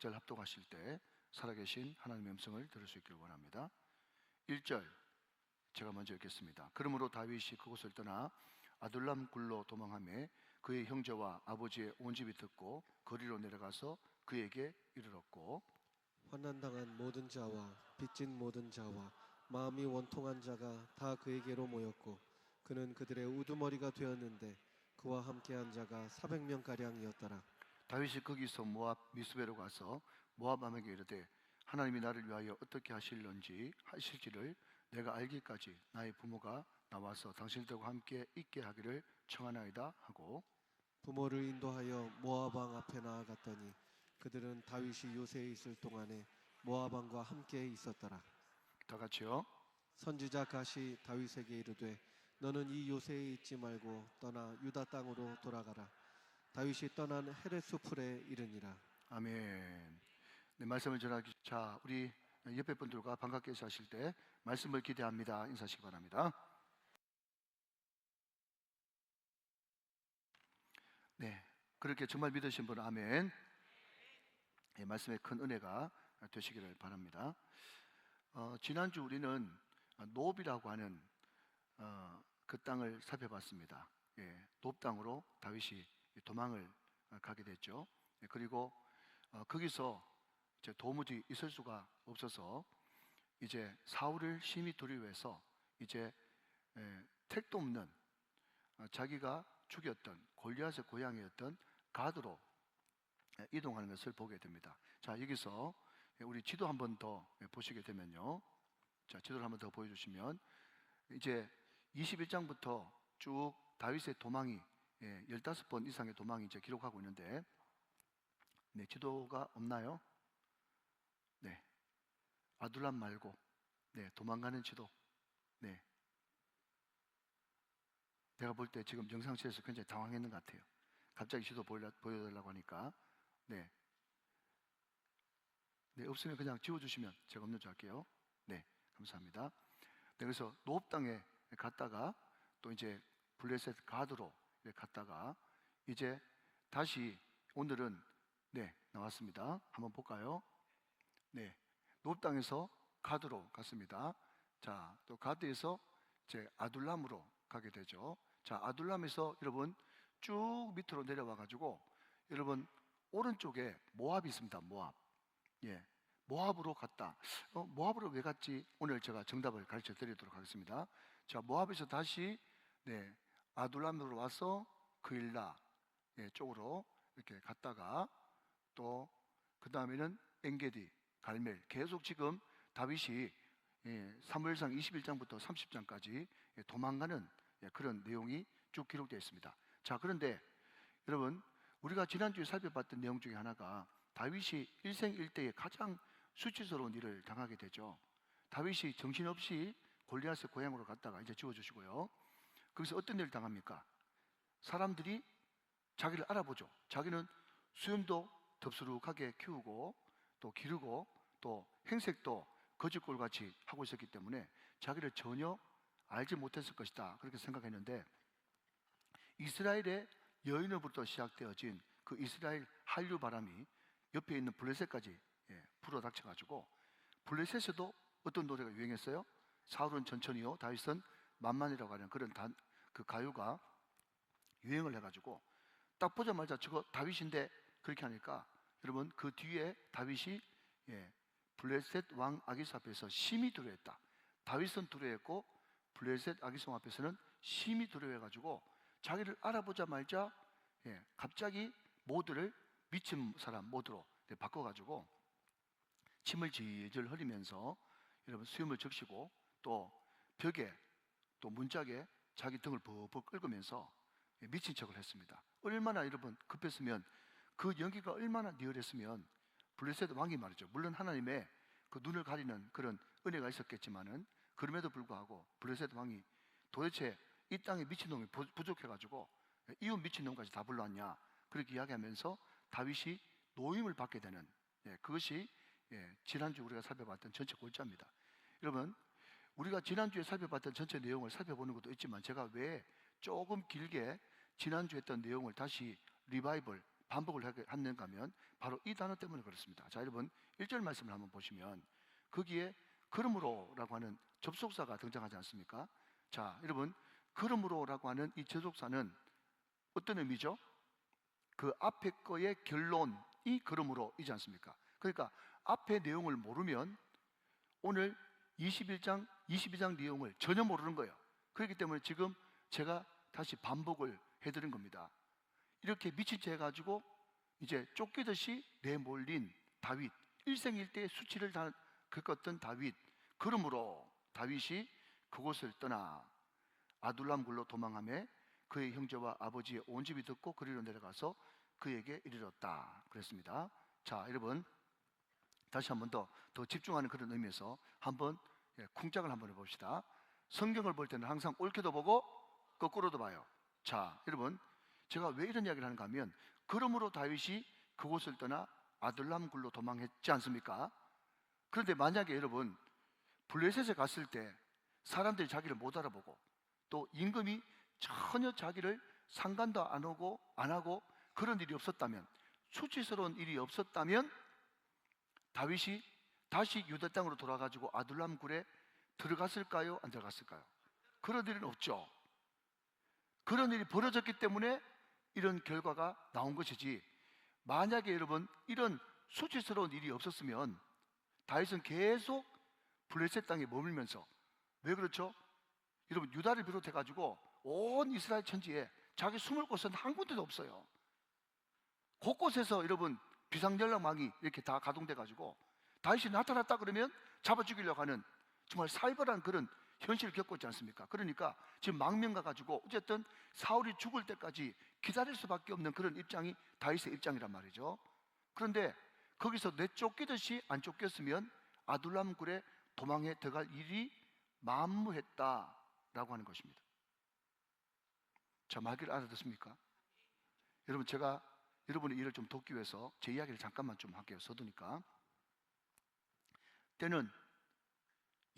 박자를 합독하실 때 살아계신 하나님의 음성을 들을 수 있기를 원합니다. 1절 제가 먼저 읽겠습니다. 그러므로 다윗이 그곳을 떠나 아둘람 굴로 도망하며 그의 형제와 아버지의 온 집이 듣고 거리로 내려가서 그에게 이르렀고, 환난당한 모든 자와 빚진 모든 자와 마음이 원통한 자가 다 그에게로 모였고 그는 그들의 우두머리가 되었는데 그와 함께한 자가 400명가량이었더라. 다윗이 거기서 모압 미스베로 가서 모압 왕에게 이르되 하나님이 나를 위하여 어떻게 하실지를 내가 알기까지 나의 부모가 나와서 당신들과 함께 있게 하기를 청하나이다 하고, 부모를 인도하여 모압 왕 앞에 나아갔더니 그들은 다윗이 요새에 있을 동안에 모압 왕과 함께 있었더라. 다 같이요. 선지자 갓이 다윗에게 이르되 너는 이 요새에 있지 말고 떠나 유다 땅으로 돌아가라. 다윗이 떠난 헤레스 풀에 이르니라. 아멘. 네, 말씀을 전하기. 자, 우리 옆에 분들과 반갑게 인사하실 때 말씀을 기대합니다 인사하시기 바랍니다. 네, 그렇게 정말 믿으신 분은 아멘. 네, 말씀에 큰 은혜가 되시기를 바랍니다. 지난주 우리는 노비라고 하는 그 땅을 살펴봤습니다. 예, 높 땅으로 다윗이 도망을 가게 됐죠. 예, 그리고 거기서 이제 도무지 있을 수가 없어서 이제 사울을 심히 두려워해서 이제 택도 없는 자기가 죽였던 골리앗의 고향이었던 가드로 이동하는 것을 보게 됩니다. 자, 여기서 우리 지도 한 번 더 보시게 되면요. 자, 지도를 한 번 더 보여주시면 이제 21장부터 쭉 다윗의 도망이 15번 이상의 도망이 이제 기록하고 있는데, 네, 지도가 없나요? 네, 아둘람 말고, 네, 도망가는 지도. 네, 내가 볼 때 지금 영상실에서 굉장히 당황했는 것 같아요. 갑자기 지도 보여달라고 하니까. 네, 네, 없으면 그냥 지워주시면 제가 없는 줄 알게요. 네, 감사합니다. 네, 그래서 노업 땅에 갔다가 또 이제 블레셋 가드로 갔다가 이제 다시 오늘은 네, 나왔습니다. 한번 볼까요? 네, 노업 땅에서 가드로 갔습니다. 자, 또 가드에서 이제 아둘람으로 가게 되죠. 자, 아둘람에서 여러분 쭉 밑으로 내려와 가지고 여러분 오른쪽에 모압이 있습니다. 모압. 예, 모압으로 갔다. 모압으로 왜 갔지? 오늘 제가 정답을 가르쳐 드리도록 하겠습니다. 자, 모압에서 다시 네, 아둘람으로 와서 그일라 쪽으로 이렇게 갔다가 또 그 다음에는 엔게디, 갈멜, 계속 지금 다윗이 사무엘상 21장부터 30장까지 도망가는 그런 내용이 쭉 기록되어 있습니다. 자, 그런데 여러분 우리가 지난주에 살펴봤던 내용 중에 하나가 다윗이 일생일대에 가장 수치스러운 일을 당하게 되죠. 다윗이 정신없이 골리앗의 고향으로 갔다가 이제 지워주시고요. 거기서 어떤 일을 당합니까? 사람들이 자기를 알아보죠. 자기는 수염도 덥수룩하게 키우고 또 기르고 또 행색도 거짓골같이 하고 있었기 때문에 자기를 전혀 알지 못했을 것이다, 그렇게 생각했는데 이스라엘의 여인으로부터 시작되어진 그 이스라엘 한류 바람이 옆에 있는 블레셋까지 불어닥쳐가지고 블레셋에도 어떤 노래가 유행했어요? 사울은 천천히요 다윗은 만만이라고 하는 그런 그 가요가 유행을 해가지고 딱 보자마자 저거 다윗인데 그렇게 하니까 여러분 그 뒤에 다윗이 블레셋 왕 아기스 앞에서 심히 두려워했다. 다윗은 두려워했고 블레셋 아기스 앞에서는 심히 두려워해가지고 자기를 알아보자 말자 갑자기 모드를 미친 사람 모드로 바꿔가지고 침을 질질 흘리면서 여러분 수염을 적시고 또 벽에 또 문짝에 자기 등을 버벅 긁으면서 미친 척을 했습니다. 얼마나 여러분 급했으면 그 연기가 얼마나 리얼했으면 블레셋 왕이 말이죠. 물론 하나님의 그 눈을 가리는 그런 은혜가 있었겠지만은 그럼에도 불구하고 블레셋 왕이 도대체 이 땅에 미친놈이 부족해가지고 이웃 미친놈까지 다 불러왔냐 그렇게 이야기하면서 다윗이 노임을 받게 되는 그것이 지난주 우리가 살펴봤던 전체 골자입니다. 여러분 우리가 지난주에 살펴봤던 전체 내용을 살펴보는 것도 있지만 제가 왜 조금 길게 지난주에 했던 내용을 다시 리바이벌 반복을 하는가 하면 바로 이 단어 때문에 그렇습니다. 자, 여러분 1절 말씀을 한번 보시면 거기에 그러므로라고 하는 접속사가 등장하지 않습니까? 자, 여러분 그러므로라고 하는 이 접속사는 어떤 의미죠? 그 앞에 거의 결론이 그러므로이지 않습니까? 그러니까 앞에 내용을 모르면 오늘 21장, 22장 내용을 전혀 모르는 거예요. 그렇기 때문에 지금 제가 다시 반복을 해드린 겁니다. 이렇게 미친 채 해가지고 이제 쫓기듯이 내몰린 다윗, 일생일대의 수치를 다 겪었던 다윗. 그러므로 다윗이 그곳을 떠나 아둘람 굴로 도망하며 그의 형제와 아버지의 온 집이 듣고 그리로 내려가서 그에게 이르렀다 그랬습니다. 자, 여러분 다시 한 번 더 집중하는 그런 의미에서 한번 쿵짝을 한번 해봅시다. 성경을 볼 때는 항상 옳게도 보고 거꾸로도 봐요. 자, 여러분 제가 왜 이런 이야기를 하는가 하면 그러므로 다윗이 그곳을 떠나 아둘람 굴로 도망했지 않습니까? 그런데 만약에 여러분 블레셋에 갔을 때 사람들이 자기를 못 알아보고 또 임금이 전혀 자기를 상관도 안 하고 그런 일이 없었다면, 수치스러운 일이 없었다면 다윗이 다시 유다 땅으로 돌아가지고 아둘람 굴에 들어갔을까요? 안 들어갔을까요? 그런 일은 없죠. 그런 일이 벌어졌기 때문에 이런 결과가 나온 것이지, 만약에 여러분 이런 수치스러운 일이 없었으면 다윗은 계속 블레셋 땅에 머물면서, 왜 그렇죠? 여러분 유다를 비롯해 가지고 온 이스라엘 천지에 자기 숨을 곳은 한 군데도 없어요. 곳곳에서 여러분 비상연락망이 이렇게 다 가동돼 가지고 다윗이 나타났다 그러면 잡아 죽이려고 하는 정말 살벌한 그런 현실을 겪고 있지 않습니까? 그러니까 지금 망명가 가지고 어쨌든 사울이 죽을 때까지 기다릴 수밖에 없는 그런 입장이 다윗의 입장이란 말이죠. 그런데 거기서 내쫓기듯이 안 쫓겼으면 아둘람 굴에 도망해 들어갈 일이 만무했다라고 하는 것입니다. 자, 말귀를 알아듣습니까? 여러분 제가 여러분의 일을 좀 돕기 위해서 제 이야기를 잠깐만 좀 할게요. 서두니까. 때는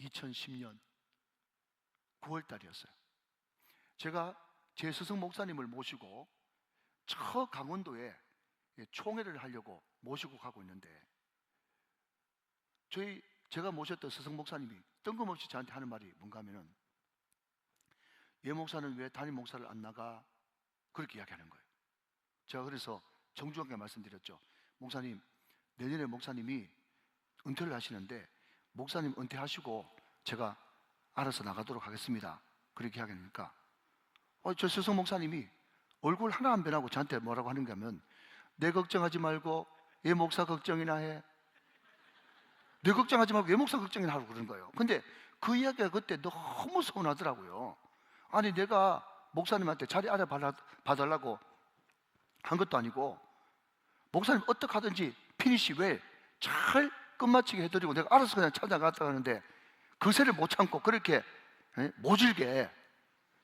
2010년 9월 달이었어요. 제가 제 스승 목사님을 모시고 저 강원도에 총회를 하려고 모시고 가고 있는데, 제가 모셨던 스승 목사님이 뜬금없이 저한테 하는 말이 뭔가 하면은, 얘 목사는 왜 담임 목사를 안 나가? 그렇게 이야기하는 거예요. 제가 그래서 정중하게 말씀드렸죠. 목사님, 내년에 목사님이 은퇴를 하시는데 목사님 은퇴하시고 제가 알아서 나가도록 하겠습니다. 그렇게 하니까 저 스승 목사님이 얼굴 하나 안 변하고 저한테 뭐라고 하는가 하면, 내 걱정하지 말고 얘 목사 걱정이나 해. 내 걱정하지 말고 얘 목사 걱정이나 하고 그러는 거예요. 근데 그 이야기가 그때 너무 서운하더라고요. 아니 내가 목사님한테 자리 알아봐달라고 한 것도 아니고, 목사님 어떻게 하든지 피니시 웰 잘 끝마치게 해드리고 내가 알아서 그냥 찾아갔다 하는데, 그새를 못 참고 그렇게 모질게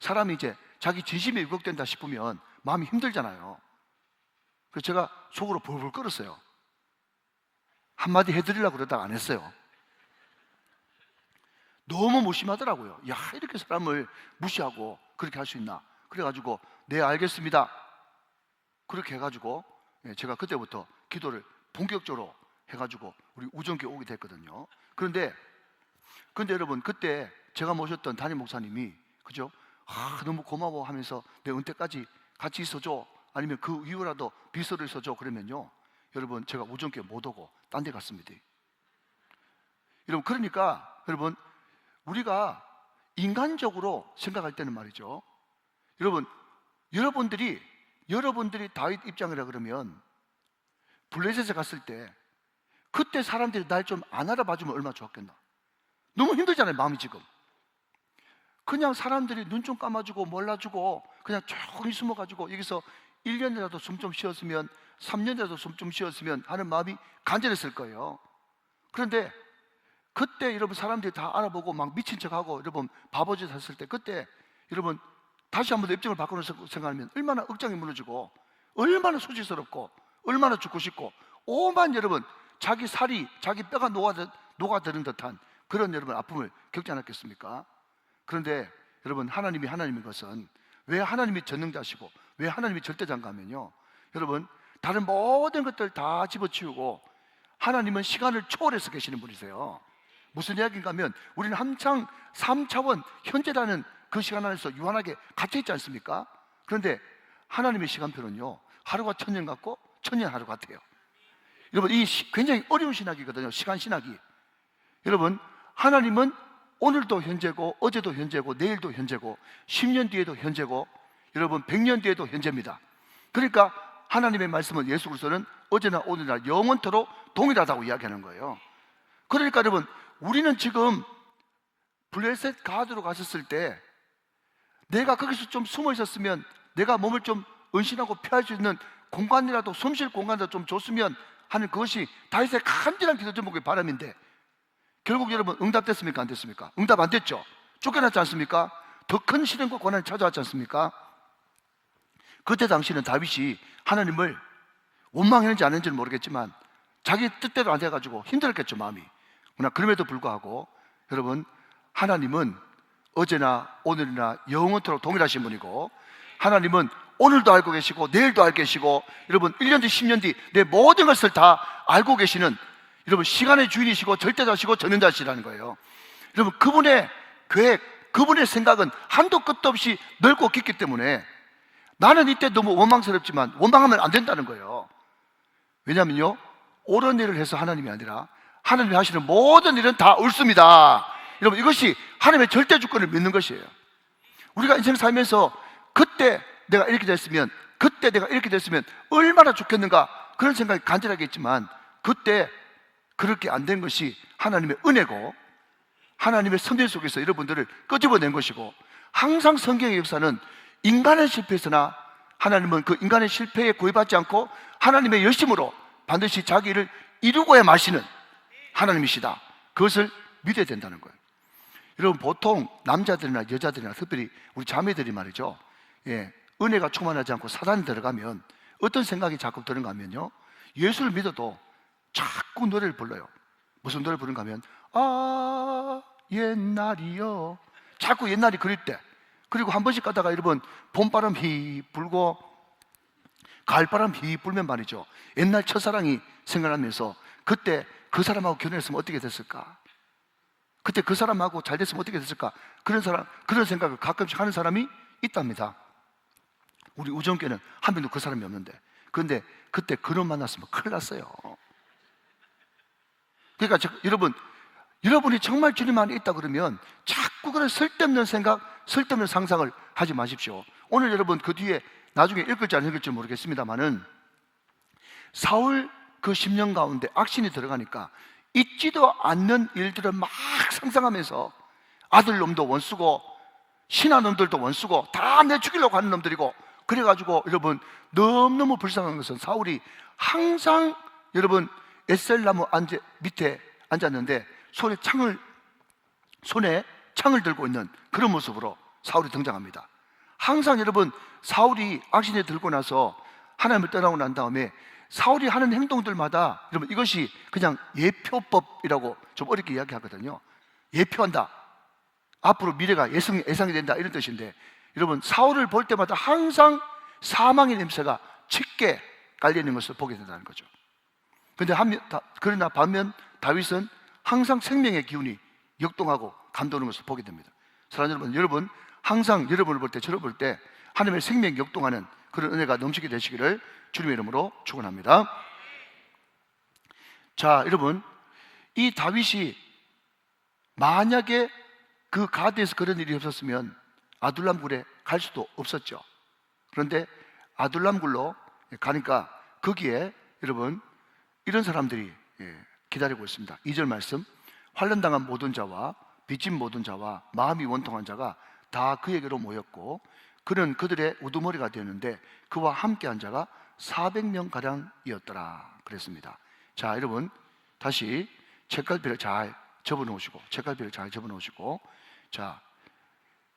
사람이 이제 자기 진심에 왜곡된다 싶으면 마음이 힘들잖아요. 그래서 제가 속으로 벌벌 끓었어요. 한마디 해드리려고 그러다가 안 했어요. 너무 무심하더라고요. 야, 이렇게 사람을 무시하고 그렇게 할 수 있나? 그래가지고 네 알겠습니다 그렇게 해가지고 제가 그때부터 기도를 본격적으로 해가지고 우리 우정교회 오게 됐거든요. 그런데 여러분 그때 제가 모셨던 담임 목사님이 그죠? 너무 고마워 하면서 내 은퇴까지 같이 있어줘, 아니면 그 이후라도 비서를 있어줘 그러면요, 여러분 제가 우정교회 못 오고 딴 데 갔습니다. 여러분 그러니까 여러분 우리가 인간적으로 생각할 때는 말이죠, 여러분들이 다윗 입장이라 그러면 블레셋에 갔을 때 그때 사람들이 날 좀 안 알아봐주면 얼마나 좋았겠나. 너무 힘들잖아요, 마음이 지금. 그냥 사람들이 눈 좀 감아주고 몰라주고 그냥 조용히 숨어가지고 여기서 1년이라도 숨 좀 쉬었으면, 3년이라도 숨 좀 쉬었으면 하는 마음이 간절했을 거예요. 그런데 그때 여러분 사람들이 다 알아보고 막 미친 척하고 여러분 바보짓 했을 때, 그때 여러분 다시 한번 입장을 바꾸는 생각하면 얼마나 억장이 무너지고 얼마나 수치스럽고 얼마나 죽고 싶고 오만 여러분 자기 살이 자기 뼈가 녹아드는 듯한 그런 여러분 아픔을 겪지 않았겠습니까? 그런데 여러분 하나님인 것은, 왜 하나님이 전능자시고 왜 하나님이 절대자인가 하면요, 여러분 다른 모든 것들 다 집어치우고 하나님은 시간을 초월해서 계시는 분이세요. 무슨 이야기인가 하면 우리는 한창 3차원 현재라는 그 시간 안에서 유한하게 갇혀 있지 않습니까? 그런데 하나님의 시간표는요, 하루가 천년 같고 천년 하루 같아요. 여러분, 이 굉장히 어려운 신학이거든요. 시간 신학이. 여러분, 하나님은 오늘도 현재고 어제도 현재고 내일도 현재고 10년 뒤에도 현재고 여러분 100년 뒤에도 현재입니다. 그러니까 하나님의 말씀은, 예수 그리스도는 어제나 오늘이나 영원토록 동일하다고 이야기하는 거예요. 그러니까 여러분, 우리는 지금 블레셋 가드로 갔었을 때 내가 거기서 좀 숨어 있었으면, 내가 몸을 좀 은신하고 피할 수 있는 공간이라도, 숨쉴 공간이라도 좀 줬으면 하는 그것이 다윗의 간절한 기도 제목의 바람인데, 결국 여러분 응답됐습니까? 안 됐습니까? 응답 안 됐죠? 쫓겨났지 않습니까? 더 큰 시련과 고난이 찾아왔지 않습니까? 그때 당시는 다윗이 하나님을 원망했는지 안 했는지는 모르겠지만 자기 뜻대로 안 돼가지고 힘들었겠죠, 마음이. 그러나 그럼에도 불구하고 여러분, 하나님은 어제나 오늘이나 영원토록 동일하신 분이고, 하나님은 오늘도 알고 계시고 내일도 알고 계시고 여러분 1년 뒤 10년 뒤 내 모든 것을 다 알고 계시는, 여러분 시간의 주인이시고 절대자시고 전능자시라는 거예요. 여러분, 그분의 계획, 그분의 생각은 한도 끝도 없이 넓고 깊기 때문에 나는 이때 너무 원망스럽지만 원망하면 안 된다는 거예요. 왜냐하면요, 옳은 일을 해서 하나님이 아니라 하나님이 하시는 모든 일은 다 옳습니다. 여러분, 이것이 하나님의 절대 주권을 믿는 것이에요. 우리가 인생 살면서 그때 내가 이렇게 됐으면, 그때 내가 이렇게 됐으면 얼마나 좋겠는가, 그런 생각이 간절하게 있지만 그때 그렇게 안 된 것이 하나님의 은혜고 하나님의 섭리 속에서 여러분들을 끄집어낸 것이고, 항상 성경의 역사는 인간의 실패에서나 하나님은 그 인간의 실패에 구애받지 않고 하나님의 열심으로 반드시 자기 일을 이루고야 마시는 하나님이시다. 그것을 믿어야 된다는 거예요. 여러분, 보통 남자들이나 여자들이나 특별히 우리 자매들이 말이죠, 은혜가 충만하지 않고 사단이 들어가면 어떤 생각이 자꾸 드는가 하면요, 예수를 믿어도 자꾸 노래를 불러요. 무슨 노래를 부르는가 하면 아 옛날이요, 자꾸 옛날이 그릴 때. 그리고 한 번씩 가다가 여러분 봄바람 휘 불고 가을바람 휘 불면 말이죠, 옛날 첫사랑이 생각나면서 그때 그 사람하고 결혼했으면 어떻게 됐을까, 그때 그 사람하고 잘 됐으면 어떻게 됐을까, 그런 생각을 가끔씩 하는 사람이 있답니다. 우리 우정교회는 한 명도 그 사람이 없는데, 그런데 그때 그런 만났으면 큰일 났어요. 그러니까 여러분이 정말 주님 안에 있다 그러면 자꾸 그런 쓸데없는 생각, 쓸데없는 상상을 하지 마십시오. 오늘 여러분 그 뒤에 나중에 읽을지 안 읽을지 모르겠습니다만은 사울 그 10년 가운데 악신이 들어가니까 있지도 않는 일들을 막 상상하면서 아들놈도 원수고 신하놈들도 원수고 다 내 죽이려고 하는 놈들이고, 그래가지고 여러분 너무너무 불쌍한 것은 사울이 항상 여러분 에셀나무 밑에 앉았는데 손에 창을 들고 있는 그런 모습으로 사울이 등장합니다. 항상 여러분 사울이 악신에 들고 나서 하나님을 떠나고 난 다음에 사울이 하는 행동들마다 여러분 이것이 그냥 예표법이라고 좀 어렵게 이야기하거든요. 예표한다, 앞으로 미래가 예상이 된다, 이런 뜻인데, 여러분 사울을 볼 때마다 항상 사망의 냄새가 짙게 깔려있는 것을 보게 된다는 거죠. 그러나 반면 다윗은 항상 생명의 기운이 역동하고 감도는 것을 보게 됩니다. 사랑하는 여러분, 항상 여러분을 볼 때, 저를 볼 때 하나님의 생명이 역동하는 그런 은혜가 넘치게 되시기를 주님의 이름으로 축원합니다. 자, 여러분, 이 다윗이 만약에 그 가드에서 그런 일이 없었으면 아둘람 굴에 갈 수도 없었죠. 그런데 아둘람 굴로 가니까 거기에 여러분 이런 사람들이 기다리고 있습니다. 2절 말씀, 환난당한 모든 자와 빚진 모든 자와 마음이 원통한 자가 다 그에게로 모였고 그는 그들의 우두머리가 되었는데 그와 함께한 자가 400명가량이었더라 그랬습니다. 자, 여러분 다시 책갈피를 잘 접어놓으시고 자,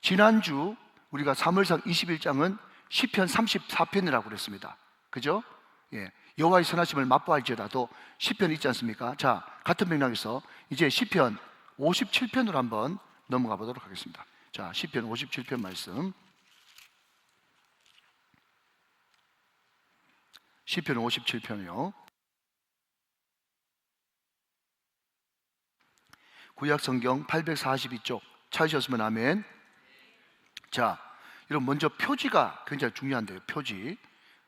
지난주 우리가 사무엘상 21장은 시편 34편이라고 그랬습니다. 그죠? 여호와의 선하심을 맛보할지라도 시편 있지 않습니까? 자, 같은 맥락에서 이제 시편 57편으로 한번 넘어가 보도록 하겠습니다. 자, 시편 57편 말씀, 시편 57편이요. 구약 성경 842쪽 찾으셨으면 아멘. 자, 여러분 먼저 표지가 굉장히 중요한데요. 표지.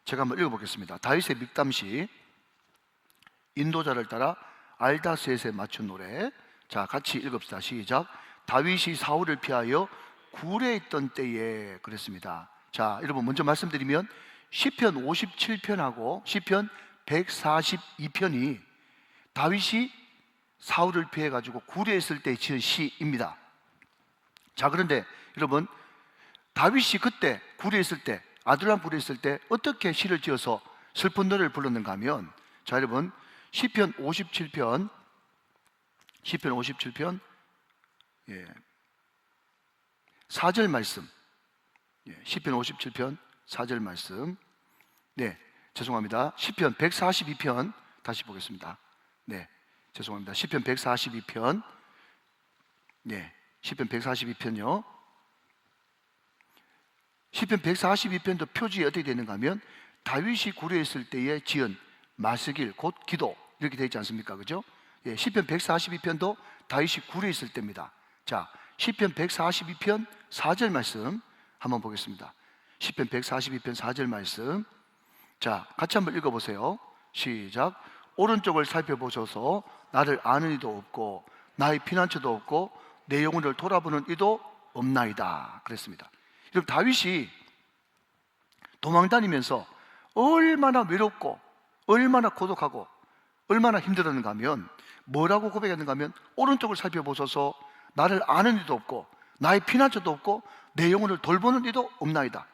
제가 한번 읽어보겠습니다. 다윗의 믹담시, 인도자를 따라 알다셋에 맞춘 노래. 자, 같이 읽읍시다. 시작. 다윗이 사울을 피하여 굴에 있던 때에 그랬습니다. 자, 여러분 먼저 말씀드리면 시편 57편하고 시편 142편이 다윗이 사울을 피해 가지고 굴에 있을 때 지은 시입니다. 자, 그런데 여러분 다윗이 그때 굴에 있을 때, 아둘람 굴에 있을 때 어떻게 시를 지어서 슬픈 노래를 불렀는가 하면, 자, 여러분 시편 57편 예, 4절 말씀, 시편 57편 4절 말씀. 네, 죄송합니다. 시편 142편 다시 보겠습니다. 네, 죄송합니다. 시편 142편. 네, 시편 142편요. 시편 142편도 표지에 어떻게 되는가 하면 다윗이 굴에 있을 때에 지은 마스길 곧 기도 이렇게 되어 있지 않습니까? 그죠? 예, 시편 142편도 다윗이 굴에 있을 때입니다. 자, 시편 142편 4절 말씀 한번 보겠습니다. 시편 142편 4절 말씀. 자, 같이 한번 읽어보세요. 시작. 오른쪽을 살펴보셔서 나를 아는 이도 없고 나의 피난처도 없고 내 영혼을 돌아보는 이도 없나이다 그랬습니다. 여러분 다윗이 도망다니면서 얼마나 외롭고 얼마나 고독하고 얼마나 힘들었는가 하면 뭐라고 고백했는가 하면 오른쪽을 살펴보셔서 나를 아는 이도 없고 나의 피난처도 없고 내 영혼을 돌보는 이도 없나이다.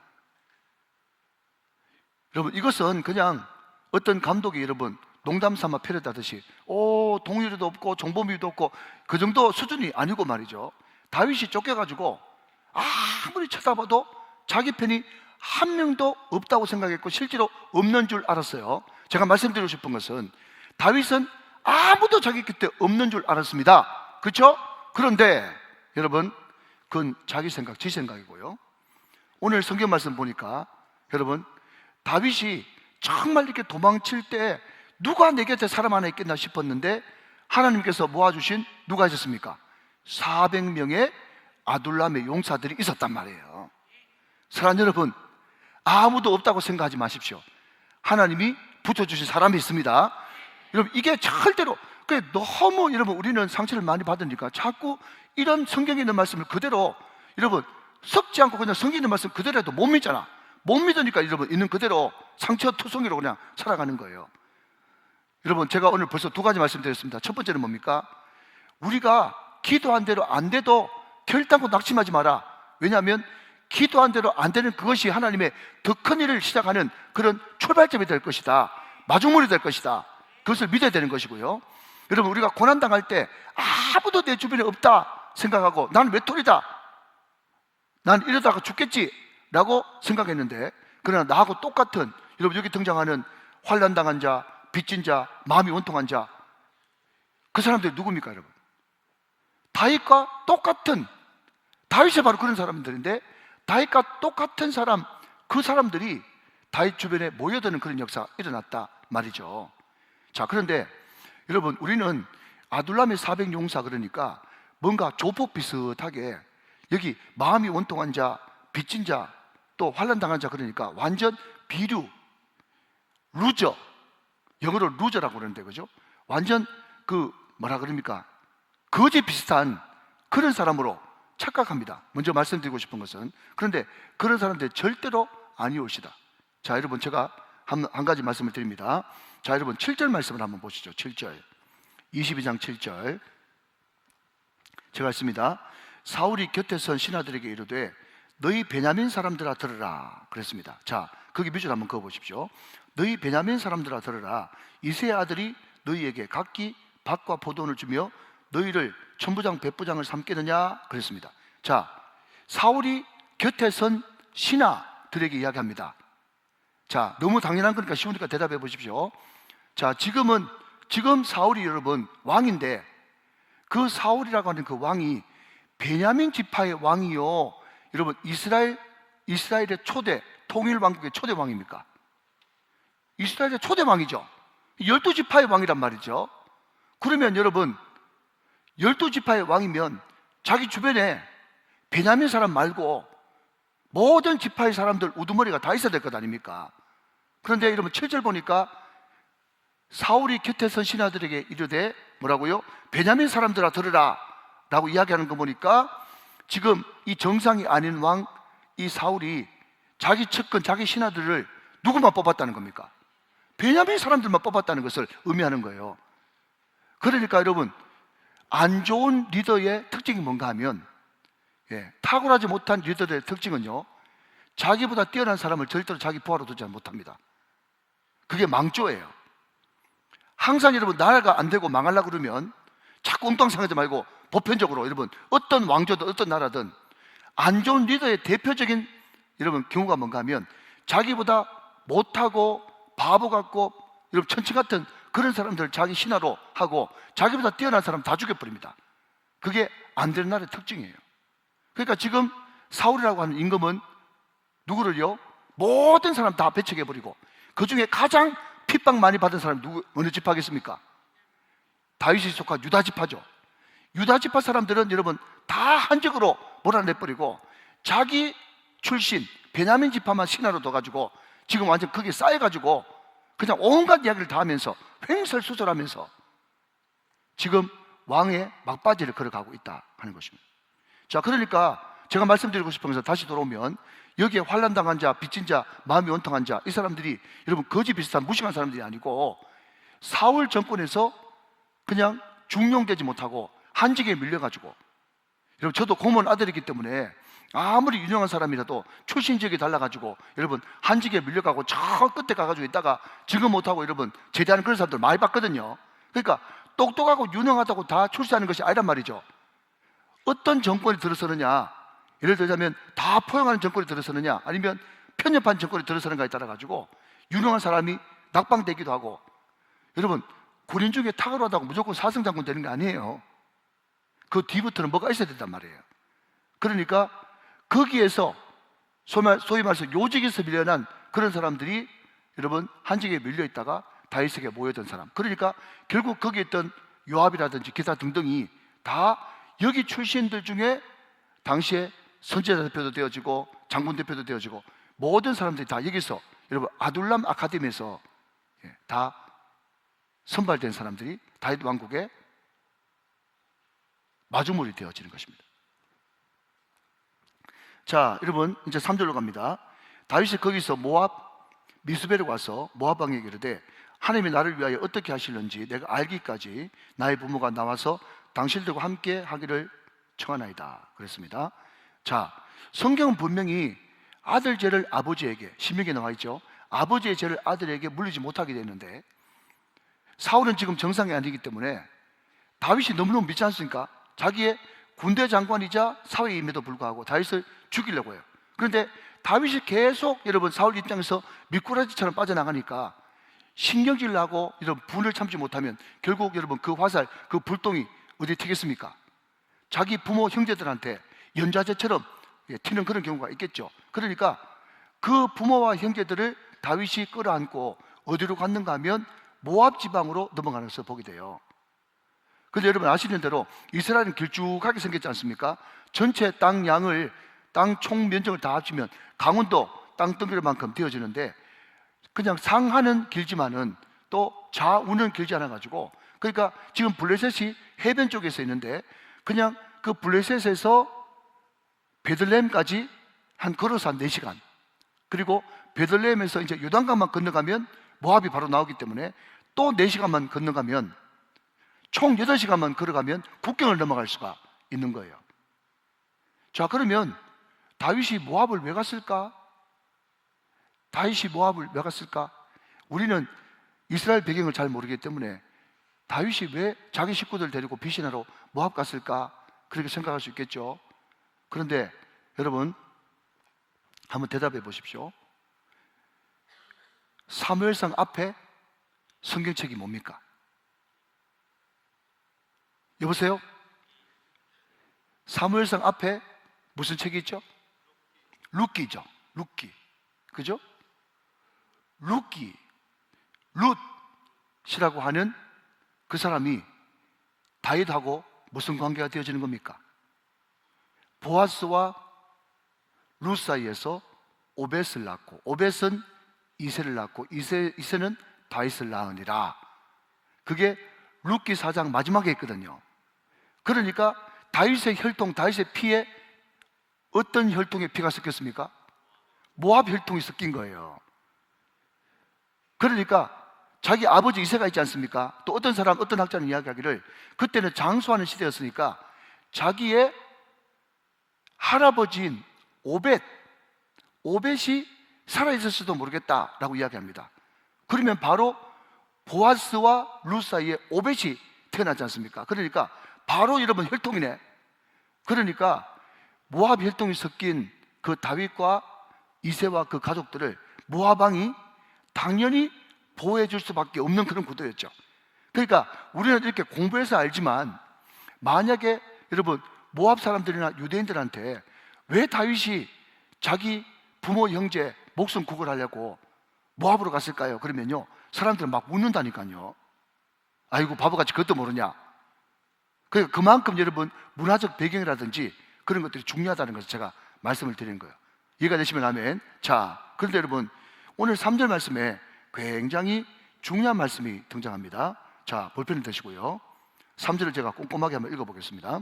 여러분 이것은 그냥 어떤 감독이 여러분 농담 삼아 패러다듯이 동일이도 없고 정보미도 없고 그 정도 수준이 아니고 말이죠. 다윗이 쫓겨가지고 아무리 쳐다봐도 자기 편이 한 명도 없다고 생각했고 실제로 없는 줄 알았어요. 제가 말씀드리고 싶은 것은 다윗은 아무도 자기 곁에 없는 줄 알았습니다. 그렇죠? 그런데 여러분 그건 자기 생각, 지 생각이고요. 오늘 성경 말씀 보니까 여러분 다윗이 정말 이렇게 도망칠 때 누가 내 곁에 사람 하나 있겠나 싶었는데 하나님께서 모아주신 누가 있었습니까? 400명의 아둘람의 용사들이 있었단 말이에요. 사랑하는 여러분, 아무도 없다고 생각하지 마십시오. 하나님이 붙여주신 사람이 있습니다. 여러분 이게 절대로 너무 여러분 우리는 상처를 많이 받으니까 자꾸 이런 성경에 있는 말씀을 그대로 여러분 섞지 않고 그냥 성경에 있는 말씀 그대로 해도 못 믿잖아. 못 믿으니까 여러분 있는 그대로 상처투성이로 그냥 살아가는 거예요. 여러분 제가 오늘 벌써 두 가지 말씀드렸습니다. 첫 번째는 뭡니까? 우리가 기도한 대로 안 돼도 결단코 낙심하지 마라. 왜냐하면 기도한 대로 안 되는 그것이 하나님의 더 큰 일을 시작하는 그런 출발점이 될 것이다. 마중물이 될 것이다. 그것을 믿어야 되는 것이고요. 여러분 우리가 고난당할 때 아무도 내 주변에 없다 생각하고 나는 외톨이다, 난 이러다가 죽겠지 라고 생각했는데, 그러나 나하고 똑같은 여러분 여기 등장하는 환난당한 자, 빚진 자, 마음이 원통한 자, 그 사람들이 누굽니까 여러분? 다윗과 똑같은, 다윗이 바로 그런 사람들인데 다윗과 똑같은 사람, 그 사람들이 다윗 주변에 모여드는 그런 역사가 일어났다 말이죠. 자, 그런데 여러분 우리는 아둘람의 400용사 그러니까 뭔가 조폭 비슷하게 여기 마음이 원통한 자, 빚진 자, 또 환난당한 자 그러니까 완전 비류, 루저, 영어로 루저라고 그러는데 그죠? 완전 그 뭐라 그럽니까? 거지 비슷한 그런 사람으로 착각합니다. 먼저 말씀드리고 싶은 것은, 그런데 그런 사람들 절대로 아니올시다. 자, 여러분 제가 한 가지 말씀을 드립니다. 자, 여러분 7절 말씀을 한번 보시죠. 7절 22장 7절 제가 읽습니다. 사울이 곁에 선 신하들에게 이르되 너희 베냐민 사람들아 들으라 그랬습니다. 자, 거기 밑줄 한번 그어보십시오. 너희 베냐민 사람들아 들으라. 이새의 아들이 너희에게 각기 밭과 포도원을 주며 너희를 천부장 백부장을 삼겠느냐 그랬습니다. 자, 사울이 곁에 선 신하들에게 이야기합니다. 자, 너무 당연한 거니까 쉬우니까 대답해 보십시오. 자, 지금 사울이 여러분 왕인데 그 사울이라고 하는 그 왕이 베냐민 지파의 왕이요, 여러분 이스라엘의 초대 통일 왕국의 초대 왕입니까? 이스라엘의 초대 왕이죠. 12지파의 왕이란 말이죠. 그러면 여러분 12지파의 왕이면 자기 주변에 베냐민 사람 말고 모든 지파의 사람들 우두머리가 다 있어야 될 것 아닙니까? 그런데 여러분 7절 보니까 사울이 곁에 선 신하들에게 이르되 뭐라고요? 베냐민 사람들아 들으라 라고 이야기하는 거 보니까 지금 이 정상이 아닌 왕 이 사울이 자기 측근 자기 신하들을 누구만 뽑았다는 겁니까? 베냐민 사람들만 뽑았다는 것을 의미하는 거예요. 그러니까 여러분 안 좋은 리더의 특징이 뭔가 하면 탁월하지 못한 리더의 특징은요, 자기보다 뛰어난 사람을 절대로 자기 부하로 두지 못합니다. 그게 망조예요. 항상 여러분 나라가 안 되고 망하려고 그러면 자꾸 엉뚱상하지 말고 보편적으로 여러분 어떤 왕조든 어떤 나라든 안 좋은 리더의 대표적인 여러분 경우가 뭔가 하면 자기보다 못하고 바보 같고 여러분 천치 같은 그런 사람들을 자기 신하로 하고 자기보다 뛰어난 사람 다 죽여버립니다. 그게 안 되는 나라의 특징이에요. 그러니까 지금 사울이라고 하는 임금은 누구를요? 모든 사람 다 배척해버리고 그 중에 가장 핍박 많이 받은 사람이 어느 지파겠습니까? 다윗이 속한 유다 지파죠. 유다 지파 사람들은 여러분 다 한적으로 몰아내버리고 자기 출신 베냐민 지파만 신하로 둬가지고 지금 완전 거기에 쌓여가지고 그냥 온갖 이야기를 다 하면서 횡설수설하면서 지금 왕의 막바지를 걸어가고 있다 하는 것입니다. 자, 그러니까 제가 말씀드리고 싶은 것은 다시 돌아오면 여기에 환난당한 자, 빚진 자, 마음이 원통한 자, 이 사람들이 여러분 거지 비슷한 무식한 사람들이 아니고 사울 정권에서 그냥 중용되지 못하고 한직에 밀려가지고, 여러분 저도 고모는 아들이기 때문에 아무리 유명한 사람이라도 출신 지역이 달라가지고 여러분 한직에 밀려가고 저 끝에 가가지고 있다가 지금 못하고 여러분 제대하는 그런 사람들 많이 봤거든요. 그러니까 똑똑하고 유능하다고 다 출세하는 것이 아니란 말이죠. 어떤 정권이 들어서느냐, 예를 들자면 다 포용하는 정권이 들어서느냐 아니면 편협한 정권이 들어서는가에 따라 가지고 유능한 사람이 낙방되기도 하고, 여러분 군인 중에 탁월하다고 무조건 사승장군 되는 게 아니에요. 그 뒤부터는 뭐가 있어야 된단 말이에요. 그러니까 거기에서 소위 말해서 요직에서 밀려난 그런 사람들이 여러분 한직에 밀려있다가 다윗에게 모여든 사람, 그러니까 결국 거기에 있던 요압이라든지 기타 등등이 다 여기 출신들 중에 당시에 선지자 대표도 되어지고 장군 대표도 되어지고 모든 사람들이 다 여기서 여러분 아둘람 아카데미에서 다 선발된 사람들이 다윗 왕국의 마주물이 되어지는 것입니다. 자, 여러분 이제 3절로 갑니다. 다윗이 거기서 모압 미스베로 가서 모압 왕에게 이르되 하나님이 나를 위하여 어떻게 하실는지 내가 알기까지 나의 부모가 나와서 당신들과 함께 하기를 청하나이다 그랬습니다. 자, 성경은 분명히 아들 죄를 아버지에게, 신명기에 나와 있죠. 아버지의 죄를 아들에게 물리지 못하게 되는데 사울은 지금 정상이 아니기 때문에 다윗이 너무너무 믿지 않습니까? 자기의 군대 장관이자 사회임에도 불구하고 다윗을 죽이려고 해요. 그런데 다윗이 계속 여러분 사울 입장에서 미꾸라지처럼 빠져나가니까 신경질을 하고 여러분 분을 참지 못하면 결국 여러분 그 화살, 그 불똥이 어디에 튀겠습니까? 자기 부모 형제들한테 연좌제처럼 튀는 그런 경우가 있겠죠. 그러니까 그 부모와 형제들을 다윗이 끌어안고 어디로 갔는가 하면 모압 지방으로 넘어가는 것을 보게 돼요. 그런데 여러분 아시는 대로 이스라엘은 길쭉하게 생겼지 않습니까? 전체 땅 양을, 땅 총 면적을 다 합치면 강원도 땅덩어리만큼 되어지는데 그냥 상하는 길지만은 또 좌우는 길지 않아 가지고, 그러니까 지금 블레셋이 해변 쪽에서 있는데 그냥 그 블레셋에서 베들레헴까지 한 걸어서 한 4시간, 그리고 베들레헴에서 이제 요단강만 건너가면 모압이 바로 나오기 때문에 또 4시간만 건너가면 총 8시간만 걸어가면 국경을 넘어갈 수가 있는 거예요. 자, 그러면 다윗이 모압을 왜 갔을까? 다윗이 모압을 왜 갔을까? 우리는 이스라엘 배경을 잘 모르기 때문에 다윗이 왜 자기 식구들 데리고 피신하러 모압 갔을까? 그렇게 생각할 수 있겠죠. 그런데 여러분 한번 대답해 보십시오. 사무엘상 앞에 성경책이 뭡니까? 여보세요? 사무엘상 앞에 무슨 책이 있죠? 룻기죠. 룻기. 그죠? 룻기. 룻이라고 하는 그 사람이 다윗하고 무슨 관계가 되어지는 겁니까? 보아스와 룻 사이에서 오벳을 낳고, 오벳은 이새를 낳고, 이새는 다윗을 낳으니라. 그게 룻기 4장 마지막에 있거든요. 그러니까 다윗의 혈통, 다윗의 피에 어떤 혈통의 피가 섞였습니까? 모압 혈통이 섞인 거예요. 그러니까 자기 아버지 이새가 있지 않습니까? 또 어떤 사람, 어떤 학자는 이야기하기를 그때는 장수하는 시대였으니까 자기의 할아버지인 오벳이 살아있을지도 모르겠다라고 이야기합니다. 그러면 바로 보아스와 룻 사이에 오벳이 태어나지 않습니까? 그러니까 바로 여러분 혈통이네. 그러니까 모압 혈통이 섞인 그 다윗과 이새와 그 가족들을 모압 왕이 당연히 보호해 줄 수밖에 없는 그런 구도였죠. 그러니까 우리는 이렇게 공부해서 알지만 만약에 여러분 모압 사람들이나 유대인들한테 왜 다윗이 자기 부모 형제 목숨 구걸하려고 모압으로 갔을까요? 그러면요 사람들은 막 웃는다니까요. 아이고 바보같이 그것도 모르냐. 그러니까 그만큼 여러분 문화적 배경이라든지 그런 것들이 중요하다는 것을 제가 말씀을 드리는 거예요. 이해가 되시면 아멘. 자, 그런데 여러분 오늘 3절 말씀에 굉장히 중요한 말씀이 등장합니다. 자, 볼펜을 드시고요 3절을 제가 꼼꼼하게 한번 읽어보겠습니다.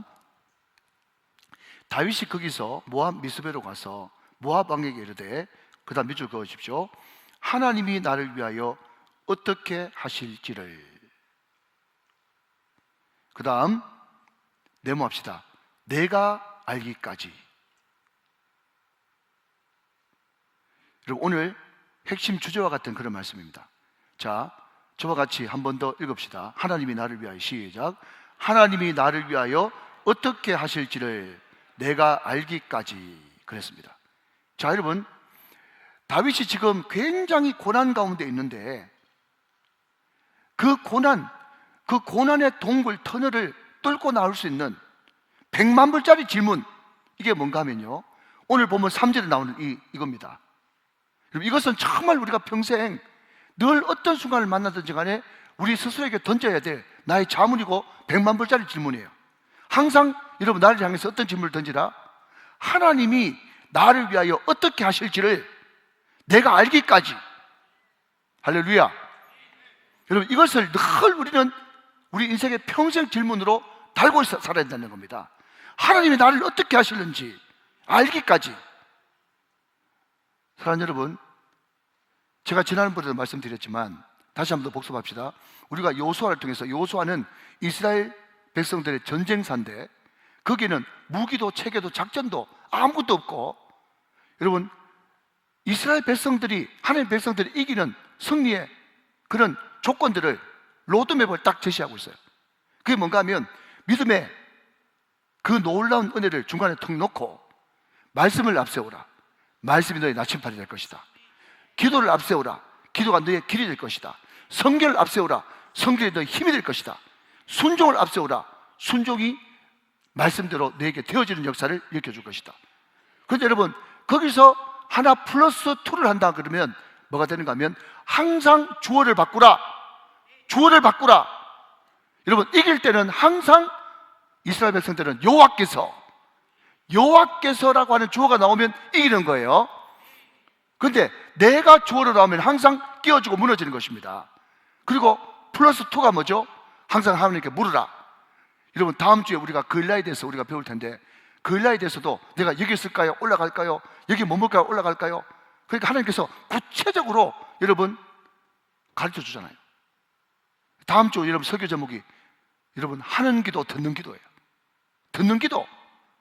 다윗이 거기서 모압 미스베로 가서 모압 왕에게 이르되, 그 다음 밑줄 그어주십시오. 하나님이 나를 위하여 어떻게 하실지를. 그 다음 네모합시다. 내가 알기까지. 여러분 오늘 핵심 주제와 같은 그런 말씀입니다. 자, 저와 같이 한 번 더 읽읍시다. 하나님이 나를 위하여. 시작. 하나님이 나를 위하여 어떻게 하실지를 내가 알기까지. 그랬습니다. 자, 여러분 다윗이 지금 굉장히 고난 가운데 있는데 그 고난의 동굴 터널을 뚫고 나올 수 있는 100만 불짜리 질문, 이게 뭔가 하면요 오늘 보면 3절에 나오는 이겁니다. 여러분 이것은 정말 우리가 평생 늘 어떤 순간을 만나든지 간에 우리 스스로에게 던져야 될 나의 자문이고 100만 불짜리 질문이에요. 항상 여러분 나를 향해서 어떤 질문을 던지라? 하나님이 나를 위하여 어떻게 하실지를 내가 알기까지. 할렐루야. 여러분 이것을 늘 우리는 우리 인생의 평생 질문으로 달고 살아야 된다는 겁니다. 하나님이 나를 어떻게 하실는지 알기까지. 사랑하는 여러분, 제가 지난번에도 말씀드렸지만 다시 한번 더 복습합시다. 우리가 여호수아를 통해서, 여호수아는 이스라엘 백성들의 전쟁사인데 거기는 무기도 체계도 작전도 아무것도 없고, 여러분 이스라엘 백성들이, 하나님 백성들이 이기는 승리의 그런 조건들을 로드맵을 딱 제시하고 있어요. 그게 뭔가 하면 믿음의 그 놀라운 은혜를 중간에 턱 놓고 말씀을 앞세우라. 말씀이 너의 나침판이 될 것이다. 기도를 앞세우라. 기도가 너의 길이 될 것이다. 성결을 앞세우라. 성결이 너의 힘이 될 것이다. 순종을 앞세우라. 순종이 말씀대로 너에게 되어지는 역사를 일으켜줄 것이다. 그런데 여러분 거기서 하나 플러스 2를 한다 그러면 뭐가 되는가 하면 항상 주어를 바꾸라. 주어를 바꾸라. 여러분 이길 때는 항상 이스라엘 백성들은 여호와께서라고 하는 주어가 나오면 이기는 거예요. 그런데 내가 주어로 나오면 항상 끼어지고 무너지는 것입니다. 그리고 플러스 2가 뭐죠? 항상 하나님께 물으라. 여러분 다음 주에 우리가 그일라에 대해서 우리가 배울 텐데 그일라에 대해서도 내가 여기 있을까요? 올라갈까요? 여기 머물까요? 올라갈까요? 그러니까 하나님께서 구체적으로 여러분 가르쳐 주잖아요. 다음 주 여러분 설교 제목이 여러분 하는 기도 듣는 기도예요. 듣는 기도.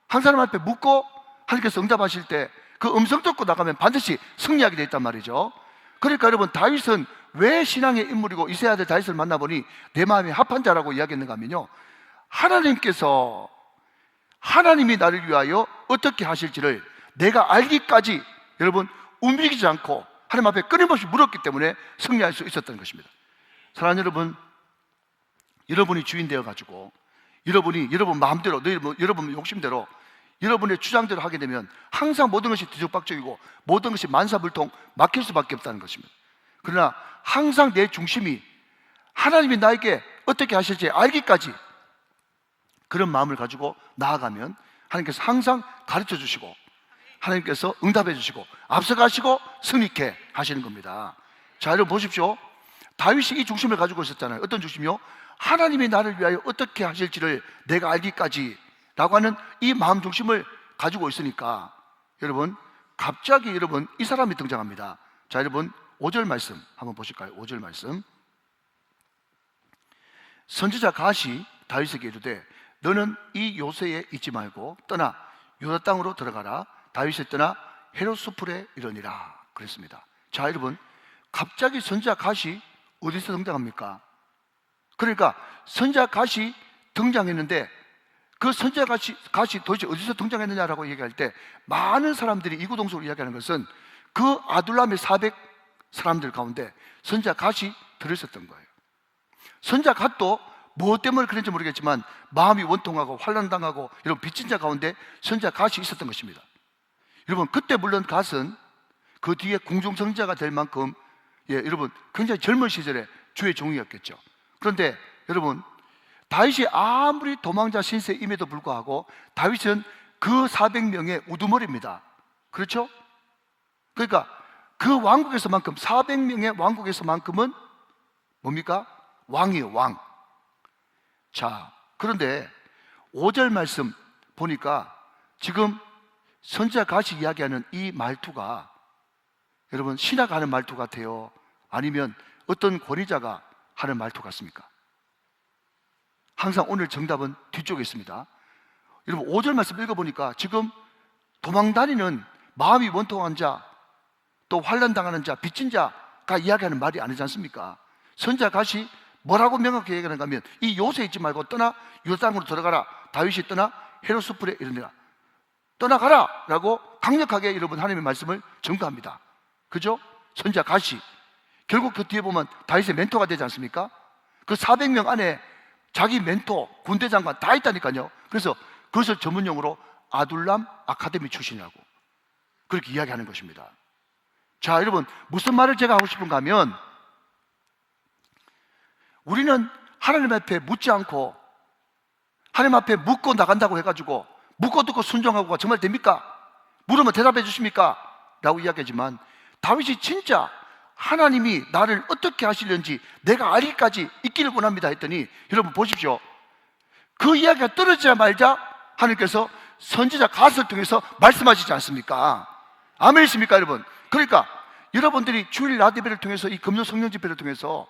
한 사람 앞에 묻고 하나님께서 응답하실 때 그 음성 듣고 나가면 반드시 승리하게 돼 있단 말이죠. 그러니까 여러분 다윗은 왜 신앙의 인물이고 이세 아들 다윗을 만나보니 내 마음이 합한 자라고 이야기했는가 하면요 하나님께서 하나님이 나를 위하여 어떻게 하실지를 내가 알기까지 여러분 움직이지 않고 하나님 앞에 끊임없이 물었기 때문에 승리할 수 있었던 것입니다. 사랑하는 여러분, 여러분이 주인 되어가지고 여러분이 여러분 마음대로 여러분 욕심대로 여러분의 주장대로 하게 되면 항상 모든 것이 뒤죽박죽이고 모든 것이 만사불통 막힐 수밖에 없다는 것입니다. 그러나 항상 내 중심이 하나님이 나에게 어떻게 하실지 알기까지 그런 마음을 가지고 나아가면 하나님께서 항상 가르쳐 주시고 하나님께서 응답해 주시고 앞서가시고 승리케 하시는 겁니다. 자, 여러분 보십시오. 다윗이 이 중심을 가지고 있었잖아요. 어떤 중심이요? 하나님이 나를 위하여 어떻게 하실지를 내가 알기까지 라고 하는 이 마음 중심을 가지고 있으니까 여러분 갑자기 여러분 이 사람이 등장합니다. 자, 여러분 5절 말씀 한번 보실까요? 5절 말씀. 선지자 갓이 다윗에게 이르되 너는 이 요새에 있지 말고 떠나 유다 땅으로 들어가라. 다윗이 떠나 헤롯수풀에 이르니라 그랬습니다. 자, 여러분 갑자기 선지자 갓이 어디서 등장합니까? 그러니까 선지자 갓이 등장했는데 그 선지자 갓이 도대체 어디서 등장했느냐라고 얘기할 때 많은 사람들이 이구동성으로 이야기하는 것은 그 아둘람의 400 사람들 가운데 선지자 갓이 들어있었던 거예요. 선지자 갓도 무엇 때문에 그런지 모르겠지만 마음이 원통하고 환난당하고 이런 빚진 자 가운데 선지자 갓이 있었던 것입니다. 여러분 그때 물론 갓은 그 뒤에 궁중성자가 될 만큼 여러분 굉장히 젊은 시절에 주의 종이었겠죠. 그런데 여러분 다윗이 아무리 도망자 신세임에도 불구하고 다윗은 그 400명의 우두머리입니다. 그렇죠? 그러니까 그 왕국에서만큼 400명의 왕국에서만큼은 뭡니까? 왕이에요, 왕. 자, 그런데 5절 말씀 보니까 지금 선지자 갓이 이야기하는 이 말투가 여러분 신하가 하는 말투 같아요? 아니면 어떤 권위자가 하는 말투 같습니까? 항상 오늘 정답은 뒤쪽에 있습니다. 여러분 5절 말씀 읽어보니까 지금 도망다니는 마음이 원통한 자, 또 환난당하는 자, 빚진 자가 이야기하는 말이 아니지 않습니까? 선지자 갓이 뭐라고 명확히 얘기하는가 하면 이 요새 있지 말고 떠나 유다 땅으로 들어가라. 다윗이 떠나 헤롯수풀에 이르니라. 떠나가라 라고 강력하게 여러분 하나님의 말씀을 전가합니다. 그죠? 선지자 갓이 결국 그 뒤에 보면 다윗의 멘토가 되지 않습니까? 그 400명 안에 자기 멘토, 군대 장관 다 있다니까요. 그래서 그것을 전문용어로 아둘람 아카데미 출신이라고 그렇게 이야기하는 것입니다. 자, 여러분 무슨 말을 제가 하고 싶은가 하면 우리는 하나님 앞에 묻지 않고 하나님 앞에 묻고 나간다고 해가지고 묻고 듣고 순종하고가 정말 됩니까? 물으면 대답해 주십니까? 라고 이야기하지만 다윗이 진짜 하나님이 나를 어떻게 하시려는지 내가 알기까지 있기를 원합니다 했더니 여러분 보십시오. 그 이야기가 떨어지자 말자 하나님께서 선지자 갓을 통해서 말씀하시지 않습니까? 아멘이십니까 여러분? 그러니까 여러분들이 주일 라디오를 통해서 이 금요 성령 집회를 통해서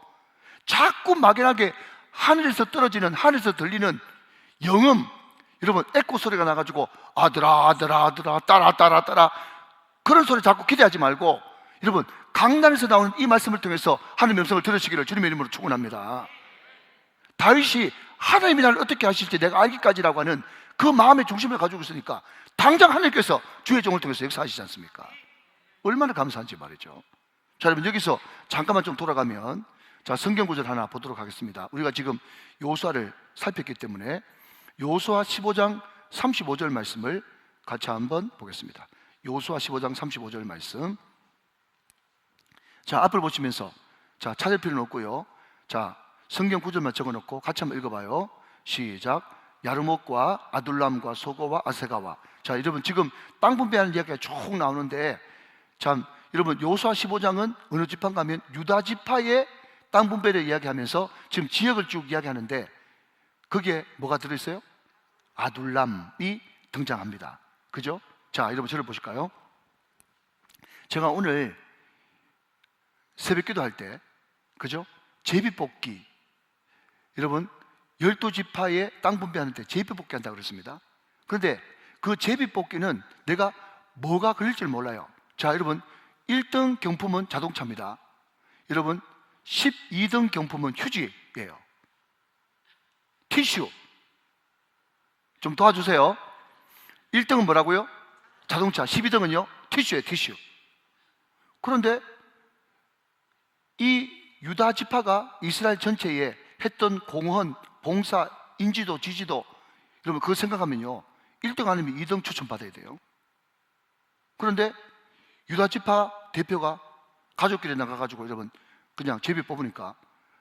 자꾸 막연하게 하늘에서 떨어지는 하늘에서 들리는 영음 여러분 에코 소리가 나가지고 아들아 아들아 아들아 따라 따라 따라 그런 소리 자꾸 기대하지 말고 여러분 강단에서 나오는 이 말씀을 통해서 하나님의 음성을 들으시기를 주님의 이름으로 축원합니다. 다윗이 하나님이 나를 어떻게 하실지 내가 알기까지라고 하는 그 마음의 중심을 가지고 있으니까 당장 하나님께서 주의 종을 통해서 역사하시지 않습니까? 얼마나 감사한지 말이죠. 자, 여러분 여기서 잠깐만 좀 돌아가면 자, 성경 구절 하나 보도록 하겠습니다. 우리가 지금 여호수아를 살폈기 때문에 여호수아 15장 35절 말씀을 같이 한번 보겠습니다. 여호수아 15장 35절 말씀. 자, 앞을 보시면서 자, 찾을 필요는 없고요. 자, 성경 구절만 적어놓고 같이 한번 읽어봐요. 시작. 야르목과 아둘람과 소고와 아세가와. 자, 여러분 지금 땅 분배하는 이야기가 쭉 나오는데 참 여러분 여호수아 15장은 어느 지파 가면 유다 지파의 땅 분배를 이야기하면서 지금 지역을 쭉 이야기하는데 거기에 뭐가 들어있어요? 아둘람이 등장합니다. 그죠? 자, 여러분 저를 보실까요? 제가 오늘 새벽기도 할 때 그죠? 제비뽑기 여러분 12지파의 땅 분배하는 때 제비뽑기 한다고 그랬습니다. 그런데 그 제비뽑기는 내가 뭐가 걸릴지 몰라요. 자, 여러분 1등 경품은 자동차입니다. 여러분 12등 경품은 휴지예요. 티슈 좀 도와주세요. 1등은 뭐라고요? 자동차. 12등은요? 티슈예요. 티슈. 그런데 이 유다 지파가 이스라엘 전체에 했던 공헌, 봉사, 인지도, 지지도 여러분 그거 생각하면요 1등 아니면 2등 추천받아야 돼요. 그런데 유다 지파 대표가 가족끼리 나가가지고 여러분 그냥 제비 뽑으니까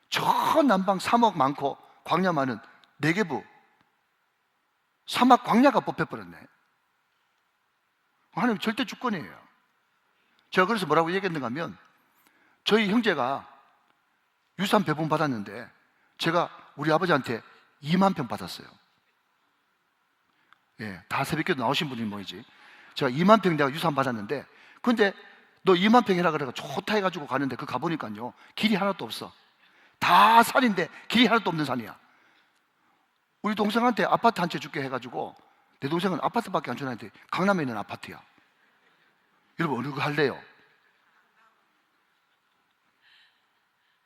저 남방 3억 많고 광야 많은 네게부 사막 광야가 뽑혀버렸네. 하나님 절대 주권이에요. 제가 그래서 뭐라고 얘기했는가 하면, 저희 형제가 유산 배분 받았는데 제가 우리 아버지한테 2만 평 받았어요. 예, 다 새벽기도 나오신 분이 뭐이지. 제가 2만 평 내가 유산 받았는데, 근데 너 2만 평이라 그래가 좋다 해가지고 가는데 그 가보니까요 길이 하나도 없어. 다 산인데 길이 하나도 없는 산이야. 우리 동생한테 아파트 한 채 줄게 해가지고, 내 동생은 아파트밖에 안 주는데 강남에 있는 아파트야. 여러분 어느 거 할래요?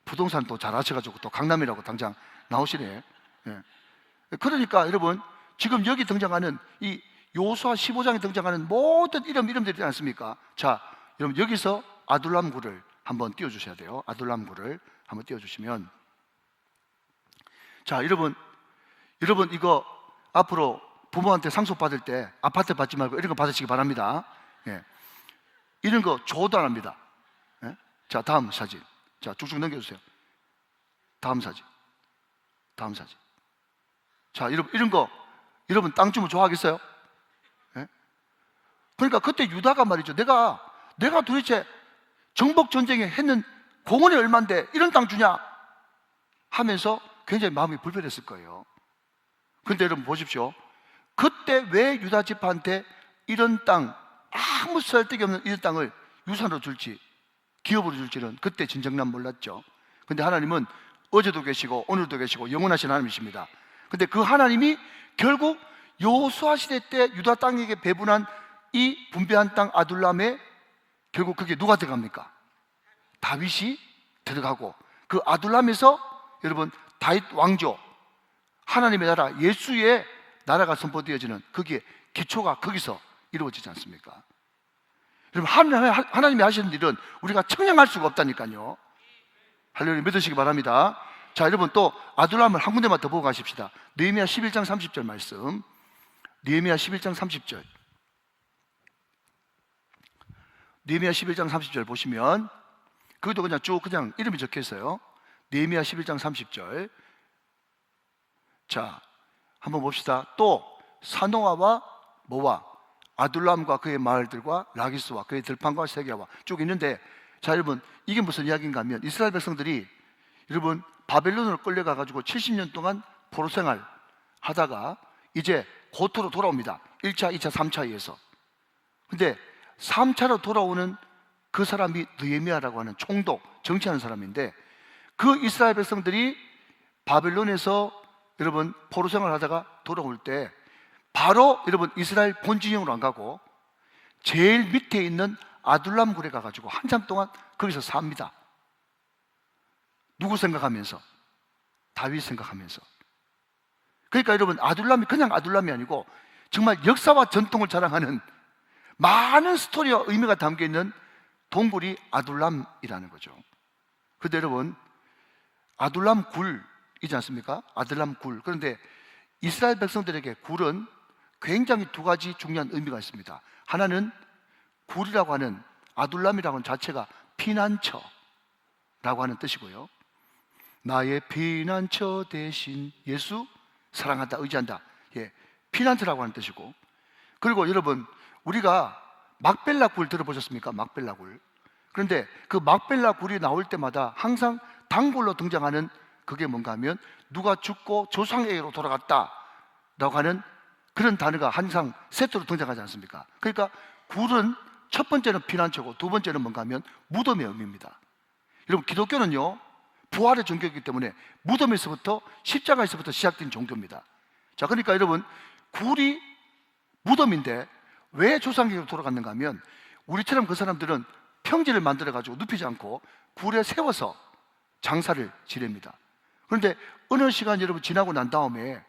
부동산 또 잘 아셔가지고 또 강남이라고 당장 나오시네. 예. 그러니까 여러분 지금 여기 등장하는 이 요수아 15장에 등장하는 모든 이름들이 있지 않습니까? 자, 여러분 여기서 아둘람 굴을 한번 띄워주셔야 돼요. 아둘람 굴을 한번 띄워주시면, 자, 여러분 이거 앞으로 부모한테 상속 받을 때 아파트 받지 말고 이런 거 받으시기 바랍니다. 예. 이런 거 줘도 안 합니다. 예? 자, 다음 사진. 자, 쭉쭉 넘겨주세요. 다음 사진. 자, 이런 거 여러분 땅 주면 좋아하겠어요? 예? 그러니까 그때 유다가 말이죠. 내가 도대체 정복 전쟁에 했는 공원이 얼만데 이런 땅 주냐 하면서 굉장히 마음이 불편했을 거예요. 그런데 여러분 보십시오. 그때 왜 유다 지파한테 이런 땅, 아무 쓸데기 없는 이런 땅을 유산으로 줄지, 기업으로 줄지는 그때 진정난 몰랐죠. 근데 하나님은 어제도 계시고 오늘도 계시고 영원하신 하나님이십니다. 근데 그 하나님이 결국 여호수아 시대 때 유다 땅에게 배분한 이 분배한 땅 아둘람에 결국 그게 누가 들어갑니까? 다윗이 들어가고, 그 아둘람에서 여러분 다윗 왕조, 하나님의 나라, 예수의 나라가 선포되어지는, 그게 기초가 거기서 이루어지지 않습니까? 여러분 하나님이 하시는 일은 우리가 청량할 수가 없다니까요. 할렐루야, 믿으시기 바랍니다. 자, 여러분 또 아둘람을 한 군데만 더 보고 가십시다. 느헤미야 11장 30절 말씀. 느헤미야 11장 30절. 느헤미야 11장 30절 보시면 거기도 그냥 이름이 적혀 있어요. 느헤미야 11장 30절. 자, 한번 봅시다. 또 사노아와 모와 아둘람과 그의 마을들과 라기스와 그의 들판과 세계와 쭉 있는데, 자, 여러분 이게 무슨 이야기인가 하면, 이스라엘 백성들이 여러분 바벨론으로 끌려가 가지고 70년 동안 포로 생활 하다가 이제 고토로 돌아옵니다. 1차, 2차, 3차에서. 근데 3차로 돌아오는 그 사람이 느헤미야라고 하는 총독, 정치하는 사람인데, 그 이스라엘 백성들이 바벨론에서 여러분 포로 생활 하다가 돌아올 때 바로 여러분 이스라엘 본진영으로 안 가고 제일 밑에 있는 아둘람 굴에 가가지고 한참 동안 거기서 삽니다. 누구 생각하면서? 다윗 생각하면서. 그러니까 여러분 아둘람이 그냥 아둘람이 아니고 정말 역사와 전통을 자랑하는 많은 스토리와 의미가 담겨있는 동굴이 아둘람이라는 거죠. 그런데 여러분 아둘람 굴이지 않습니까? 아둘람 굴. 그런데 이스라엘 백성들에게 굴은 굉장히 두 가지 중요한 의미가 있습니다. 하나는 굴이라고 하는, 아둘람이라고 하는 자체가 피난처라고 하는 뜻이고요. 나의 피난처 대신 예수 사랑한다, 의지한다. 예, 피난처라고 하는 뜻이고, 그리고 여러분 우리가 막벨라 굴 들어보셨습니까? 막벨라 굴. 그런데 그 막벨라 굴이 나올 때마다 항상 단골로 등장하는 그게 뭔가 하면 누가 죽고 조상에게로 돌아갔다라고 하는 그런 단어가 항상 세트로 등장하지 않습니까? 그러니까 굴은 첫 번째는 피난처고 두 번째는 뭔가 하면 무덤의 의미입니다. 여러분 기독교는요 부활의 종교이기 때문에 무덤에서부터 십자가에서부터 시작된 종교입니다. 자, 그러니까 여러분 굴이 무덤인데 왜 조상에게로 돌아갔는가 하면, 우리처럼 그 사람들은 평지를 만들어 가지고 눕히지 않고 굴에 세워서 장사를 지냅니다. 그런데 어느 시간 여러분 지나고 난 다음에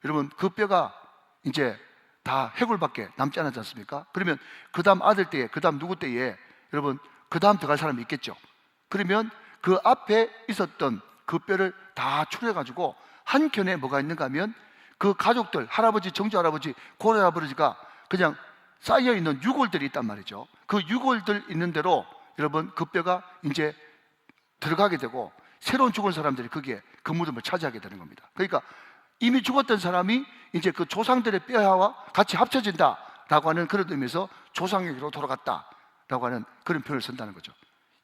여러분 그 뼈가 이제 다 해골밖에 남지 않았지 않습니까? 그러면 그 다음 아들 때에, 그 다음 누구 때에 여러분 그 다음 들어갈 사람이 있겠죠. 그러면 그 앞에 있었던 그 뼈를 다 추려 가지고 한 켠에 뭐가 있는가 하면 그 가족들, 할아버지, 정조 할아버지, 고래 할아버지가 그냥 쌓여 있는 유골들이 있단 말이죠. 그 유골들 있는 대로 여러분 그 뼈가 이제 들어가게 되고 새로운 죽은 사람들이 거기에 그 무덤을 차지하게 되는 겁니다. 그러니까 이미 죽었던 사람이 이제 그 조상들의 뼈와 같이 합쳐진다라고 하는 그런 의미에서 조상에게로 돌아갔다라고 하는 그런 표현을 쓴다는 거죠.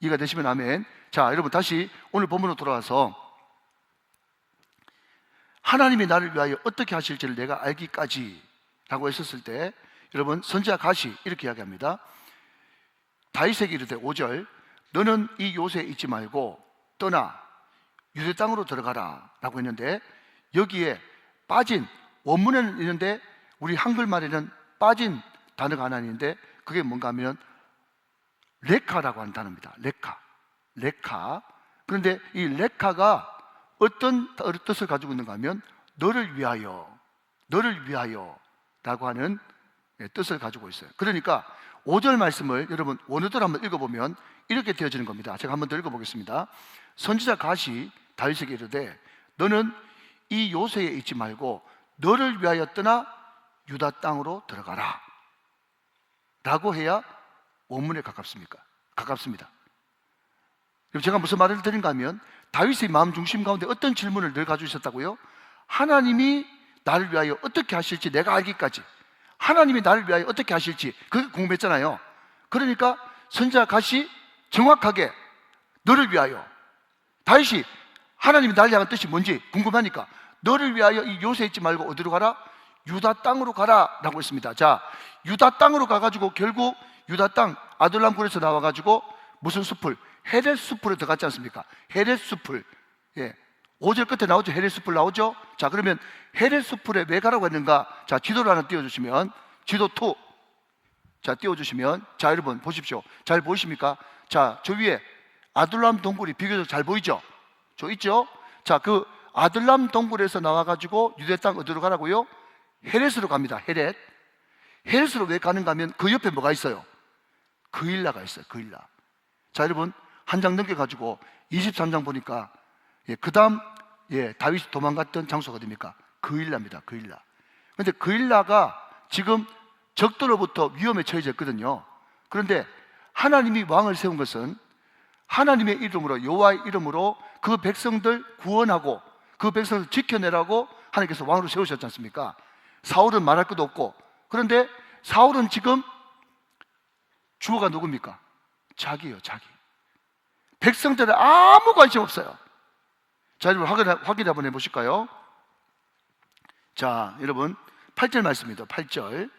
이해가 되시면 아멘. 자, 여러분 다시 오늘 본문으로 돌아와서 하나님이 나를 위하여 어떻게 하실지를 내가 알기까지 라고 했었을 때 여러분 선지자 갓이 이렇게 이야기합니다. 다윗에게 이르되 5절 너는 이 요새에 있지 말고 떠나 유대 땅으로 들어가라 라고 했는데 여기에 빠진 원문에는 있는데 우리 한글말에는 빠진 단어가 하나 있는데 그게 뭔가 하면 레카라고 하는 단어입니다. 레카. 그런데 이 레카가 어떤 뜻을 가지고 있는가 하면 너를 위하여 라고 하는 뜻을 가지고 있어요. 그러니까 5절 말씀을 여러분 원어대로 한번 읽어보면 이렇게 되어지는 겁니다. 제가 한번 더 읽어보겠습니다. 선지자 갓이 다윗에게 이르되 너는 이 요새에 있지 말고 너를 위하여 떠나 유다 땅으로 들어가라 라고 해야 원문에 가깝습니다. 제가 무슨 말을 드린가 하면 다윗의 마음 중심 가운데 어떤 질문을 늘 가지고 있었다고요? 하나님이 나를 위하여 어떻게 하실지 내가 알기까지, 하나님이 나를 위하여 어떻게 하실지 그걸 궁금했잖아요. 그러니까 선지자 갓이 정확하게 너를 위하여, 다윗이 하나님이 나를 향한 뜻이 뭔지 궁금하니까 너를 위하여 이 요새에 있지 말고 어디로 가라? 유다 땅으로 가라 라고 했습니다. 자, 유다 땅으로 가가지고 결국 유다 땅 아둘람 굴에서 나와가지고 무슨 숲을? 헤렛 숲으로 들어갔지 않습니까? 헤렛 숲을. 5절 끝에 나오죠. 헤렛 숲을 나오죠. 자, 그러면 헤렛 숲을에 왜 가라고 했는가? 자, 지도를 하나 띄워주시면, 지도 2. 자, 띄워주시면, 자, 여러분 보십시오. 잘 보이십니까? 자, 저 위에 아둘람 동굴이 비교적 잘 보이죠? 저 있죠? 자, 그 아둘람 동굴에서 나와가지고 유대 땅 어디로 가라고요? 헤렛으로 갑니다. 헤렛으로 왜 가는가 하면 그 옆에 뭐가 있어요? 그일라가 있어요. 그일라. 자, 여러분 한 장 넘겨가지고 23장 보니까 그 다음 다윗이 도망갔던 장소가 어디입니까? 그일라입니다. 그일라. 그런데 그일라가 지금 적들로부터 위험에 처해졌거든요. 그런데 하나님이 왕을 세운 것은 하나님의 이름으로, 여호와의 이름으로 그 백성들 구원하고 그 백성들 지켜내라고 하나님께서 왕으로 세우셨지 않습니까? 사울은 말할 것도 없고, 그런데 사울은 지금 주어가 누굽니까? 자기예요. 자기. 백성들은 아무 관심 없어요. 자, 여러분 확인 한번 해보실까요? 자, 여러분 8절 말씀입니다. 8절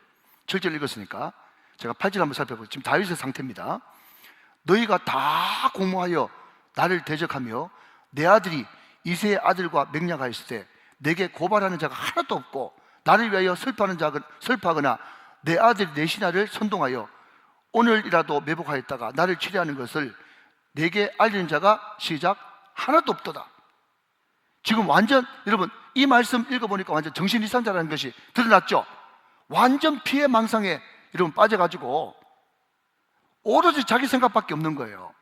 7절 읽었으니까 제가 8절 한번 살펴보죠. 지금 다윗의 상태입니다. 너희가 다 공모하여 나를 대적하며 내 아들이 이새의 아들과 맹약하였을 때 내게 고발하는 자가 하나도 없고 나를 위하여 슬퍼하거나 내 아들이 내 신하를 선동하여 오늘이라도 매복하였다가 나를 치려하는 것을 내게 알리는 자가 시작 하나도 없도다. 지금 완전 여러분 이 말씀 읽어보니까 완전 정신이상자라는 것이 드러났죠. 완전 피해망상에 여러분 빠져가지고 오로지 자기 생각밖에 없는 거예요.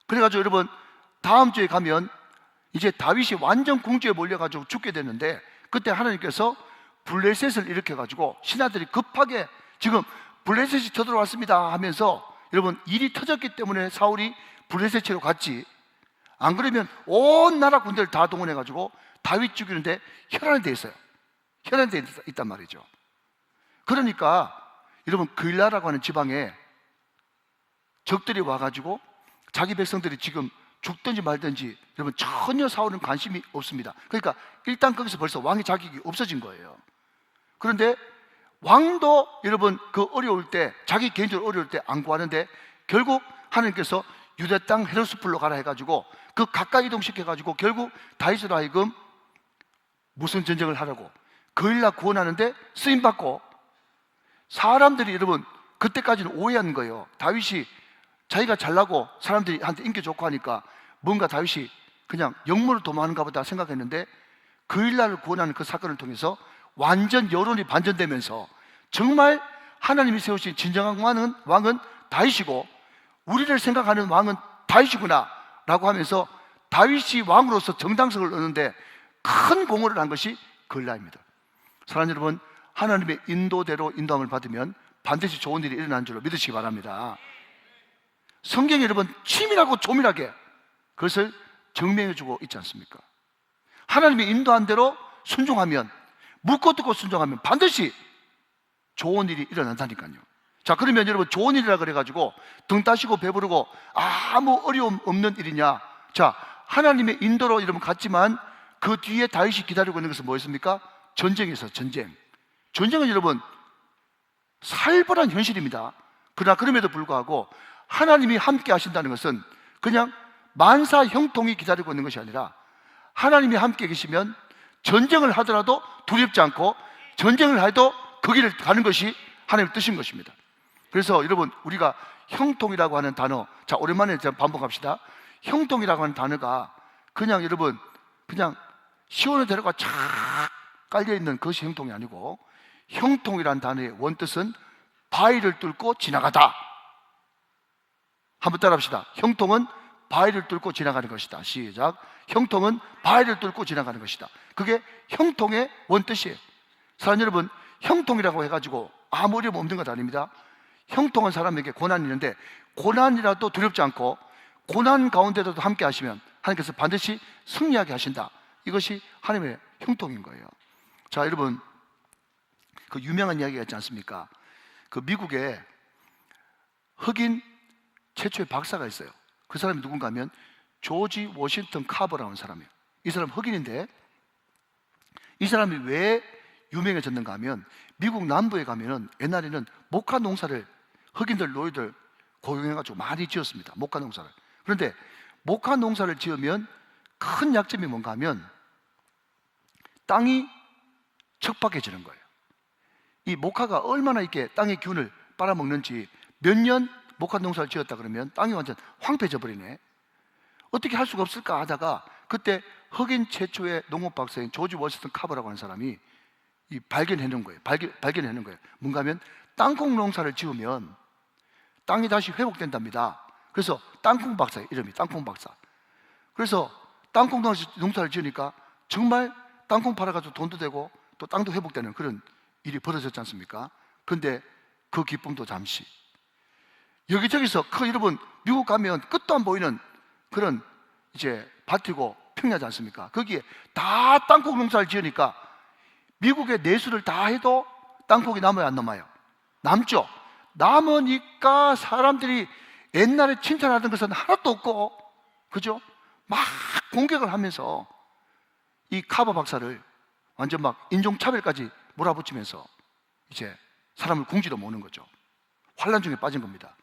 그래가지고 여러분 다음 주에 가면 이제 다윗이 완전 궁지에 몰려가지고 죽게 됐는데 그때 하나님께서 블레셋을 일으켜가지고 신하들이 급하게 지금 블레셋이 쳐들어왔습니다 하면서 여러분 일이 터졌기 때문에 사울이 블레셋으로 갔지, 안 그러면 온 나라 군대를 다 동원해가지고 다윗 죽이는데 혈안이 돼 있어요. 혈안이 돼 있단 말이죠. 그러니까 여러분 그일라라고 하는 지방에 적들이 와가지고 자기 백성들이 지금 죽든지 말든지 여러분 전혀 사울은 관심이 없습니다. 그러니까 일단 거기서 벌써 왕의 자격이 없어진 거예요. 그런데 왕도 여러분 그 어려울 때 자기 개인적으로 어려울 때 안 구하는데 결국 하나님께서 유대 땅 헤롯스풀로 가라 해가지고 그 가까이 이동시켜가지고 결국 다윗으로 하여금 무슨 전쟁을 하라고 그일라 구원하는데 쓰임받고, 사람들이 여러분 그때까지는 오해한 거예요. 다윗이 자기가 잘나고 사람들이 한테 인기 좋고 하니까 뭔가 다윗이 그냥 영문을 도모하는가 보다 생각했는데 그일라를 구원하는 그 사건을 통해서 완전 여론이 반전되면서 정말 하나님이 세우신 진정한 왕은 다윗이고 우리를 생각하는 왕은 다윗이구나 라고 하면서 다윗이 왕으로서 정당성을 얻는데 큰 공헌을 한 것이 그일라입니다. 사랑하는 여러분, 하나님의 인도대로 인도함을 받으면 반드시 좋은 일이 일어나는 줄로 믿으시기 바랍니다. 성경이 여러분 치밀하고 조밀하게 그것을 증명해 주고 있지 않습니까? 하나님이 인도한 대로 순종하면, 묻고 듣고 순종하면 반드시 좋은 일이 일어난다니까요. 자, 그러면 여러분, 좋은 일이라 그래가지고 등 따시고 배부르고 아무 어려움 없는 일이냐? 자, 하나님의 인도로 여러분 갔지만 그 뒤에 다윗이 기다리고 있는 것은 뭐였습니까? 전쟁에서 전쟁. 전쟁은 여러분 살벌한 현실입니다. 그러나 그럼에도 불구하고 하나님이 함께 하신다는 것은 그냥 만사 형통이 기다리고 있는 것이 아니라, 하나님이 함께 계시면 전쟁을 하더라도 두렵지 않고 전쟁을 해도 그 길을 가는 것이 하나님의 뜻인 것입니다. 그래서 여러분, 우리가 형통이라고 하는 단어, 자, 오랜만에 반복합시다. 형통이라고 하는 단어가 그냥 여러분 그냥 시원한 대로가 쫙 깔려있는 것이 형통이 아니고, 형통이라는 단어의 원뜻은 바위를 뚫고 지나가다. 한번 따라합시다. 형통은 바위를 뚫고 지나가는 것이다. 시작. 형통은 바위를 뚫고 지나가는 것이다. 그게 형통의 원뜻이에요. 사랑하는 여러분, 형통이라고 해가지고 아무 어려움 없는 것 아닙니다. 형통한 사람에게 고난이 있는데, 고난이라도 두렵지 않고 고난 가운데도 함께 하시면 하나님께서 반드시 승리하게 하신다. 이것이 하나님의 형통인 거예요. 자, 여러분, 그 유명한 이야기가 있지 않습니까? 그 미국에 흑인 최초의 박사가 있어요. 그 사람이 누군가 하면 조지 워싱턴 카버라는 사람이에요. 이 사람 흑인인데, 이 사람이 왜 유명해졌는가 하면, 미국 남부에 가면은 옛날에는 목화 농사를 흑인들 노예들 고용해가지고 많이 지었습니다. 목화 농사를. 그런데 목화 농사를 지으면 큰 약점이 뭔가 하면 땅이 척박해지는 거예요. 이 목화가 얼마나 이렇게 땅의 기운을 빨아먹는지, 몇 년 목화 농사를 지었다 그러면 땅이 완전 황폐해져 버리네. 어떻게 할 수가 없을까 하다가, 그때 흑인 최초의 농업 박사인 조지 워싱턴 카버라고 하는 사람이 발견해 놓은 거예요. 발견해 놓은 거예요. 뭔가 하면 땅콩 농사를 지으면 땅이 다시 회복된답니다. 그래서 땅콩 박사예요. 이름이 땅콩 박사. 그래서 땅콩 농사를 지으니까 정말 땅콩 팔아가지고 돈도 되고 또 땅도 회복되는 그런 일이 벌어졌지 않습니까? 그런데 그 기쁨도 잠시. 여기저기서 여러분, 미국 가면 끝도 안 보이는 그런 이제 밭이고 평야지 않습니까? 거기에 다 땅콩 농사를 지으니까 미국의 내수를 다 해도 땅콩이 남아요, 안 남아요? 남죠. 남으니까 사람들이 옛날에 칭찬하던 것은 하나도 없고, 그죠? 막 공격을 하면서 이 카버 박사를 완전 막 인종차별까지 몰아붙이면서 이제 사람을 궁지로 모는 거죠. 환란 중에 빠진 겁니다.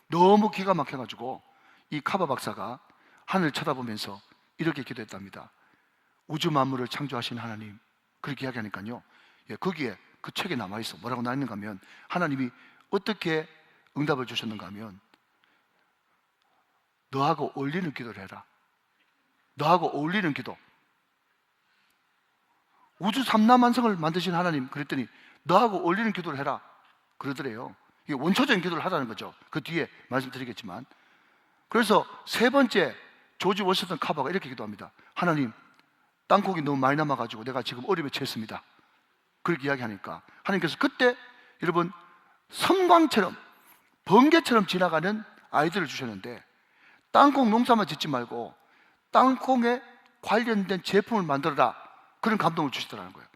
너무 기가 막혀가지고 이 카버 박사가 하늘을 쳐다보면서 이렇게 기도했답니다. 우주 만물을 창조하신 하나님, 그렇게 이야기하니까요, 거기에 그 책에 남아있어. 뭐라고 나있는가 하면, 하나님이 어떻게 응답을 주셨는가 하면, 너하고 어울리는 기도를 해라. 너하고 어울리는 기도. 우주 삼라만성을 만드신 하나님, 그랬더니 너하고 어울리는 기도를 해라 그러더래요. 이게 원초적인 기도를 하라는 거죠. 그 뒤에 말씀드리겠지만. 그래서 세 번째, 조지 워싱턴 카버가 이렇게 기도합니다. 하나님, 땅콩이 너무 많이 남아가지고 내가 지금 어려움에 처했습니다. 그렇게 이야기하니까 하나님께서 그때 여러분 섬광처럼 번개처럼 지나가는 아이들을 주셨는데, 땅콩 농사만 짓지 말고 땅콩에 관련된 제품을 만들어라, 그런 감동을 주시더라는 거예요.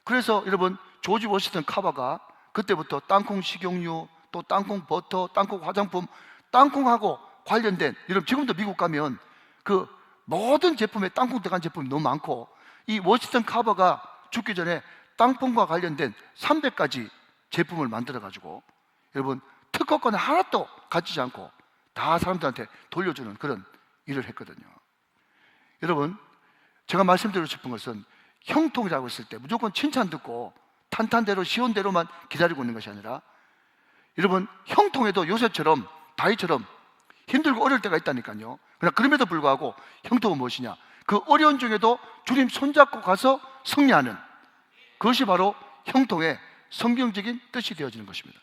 그래서 여러분, 조지 워싱턴 카버가 그때부터 땅콩 식용유, 또 땅콩 버터, 땅콩 화장품, 땅콩하고 관련된, 여러분 지금도 미국 가면 그 모든 제품에 땅콩 들어간 제품이 너무 많고, 이 워싱턴 카버가 죽기 전에 땅콩과 관련된 300가지 제품을 만들어 가지고 여러분 특허권 하나도 가지지 않고 다 사람들한테 돌려주는 그런 일을 했거든요. 여러분, 제가 말씀드리고 싶은 것은, 형통이라고 했을 때 무조건 칭찬 듣고 탄탄대로 쉬운 대로만 기다리고 있는 것이 아니라, 여러분 형통에도 요새처럼 다윗처럼 힘들고 어려울 때가 있다니까요. 그러나 그럼에도 불구하고 형통은 무엇이냐? 그 어려운 중에도 주님 손잡고 가서 승리하는, 그것이 바로 형통의 성경적인 뜻이 되어지는 것입니다.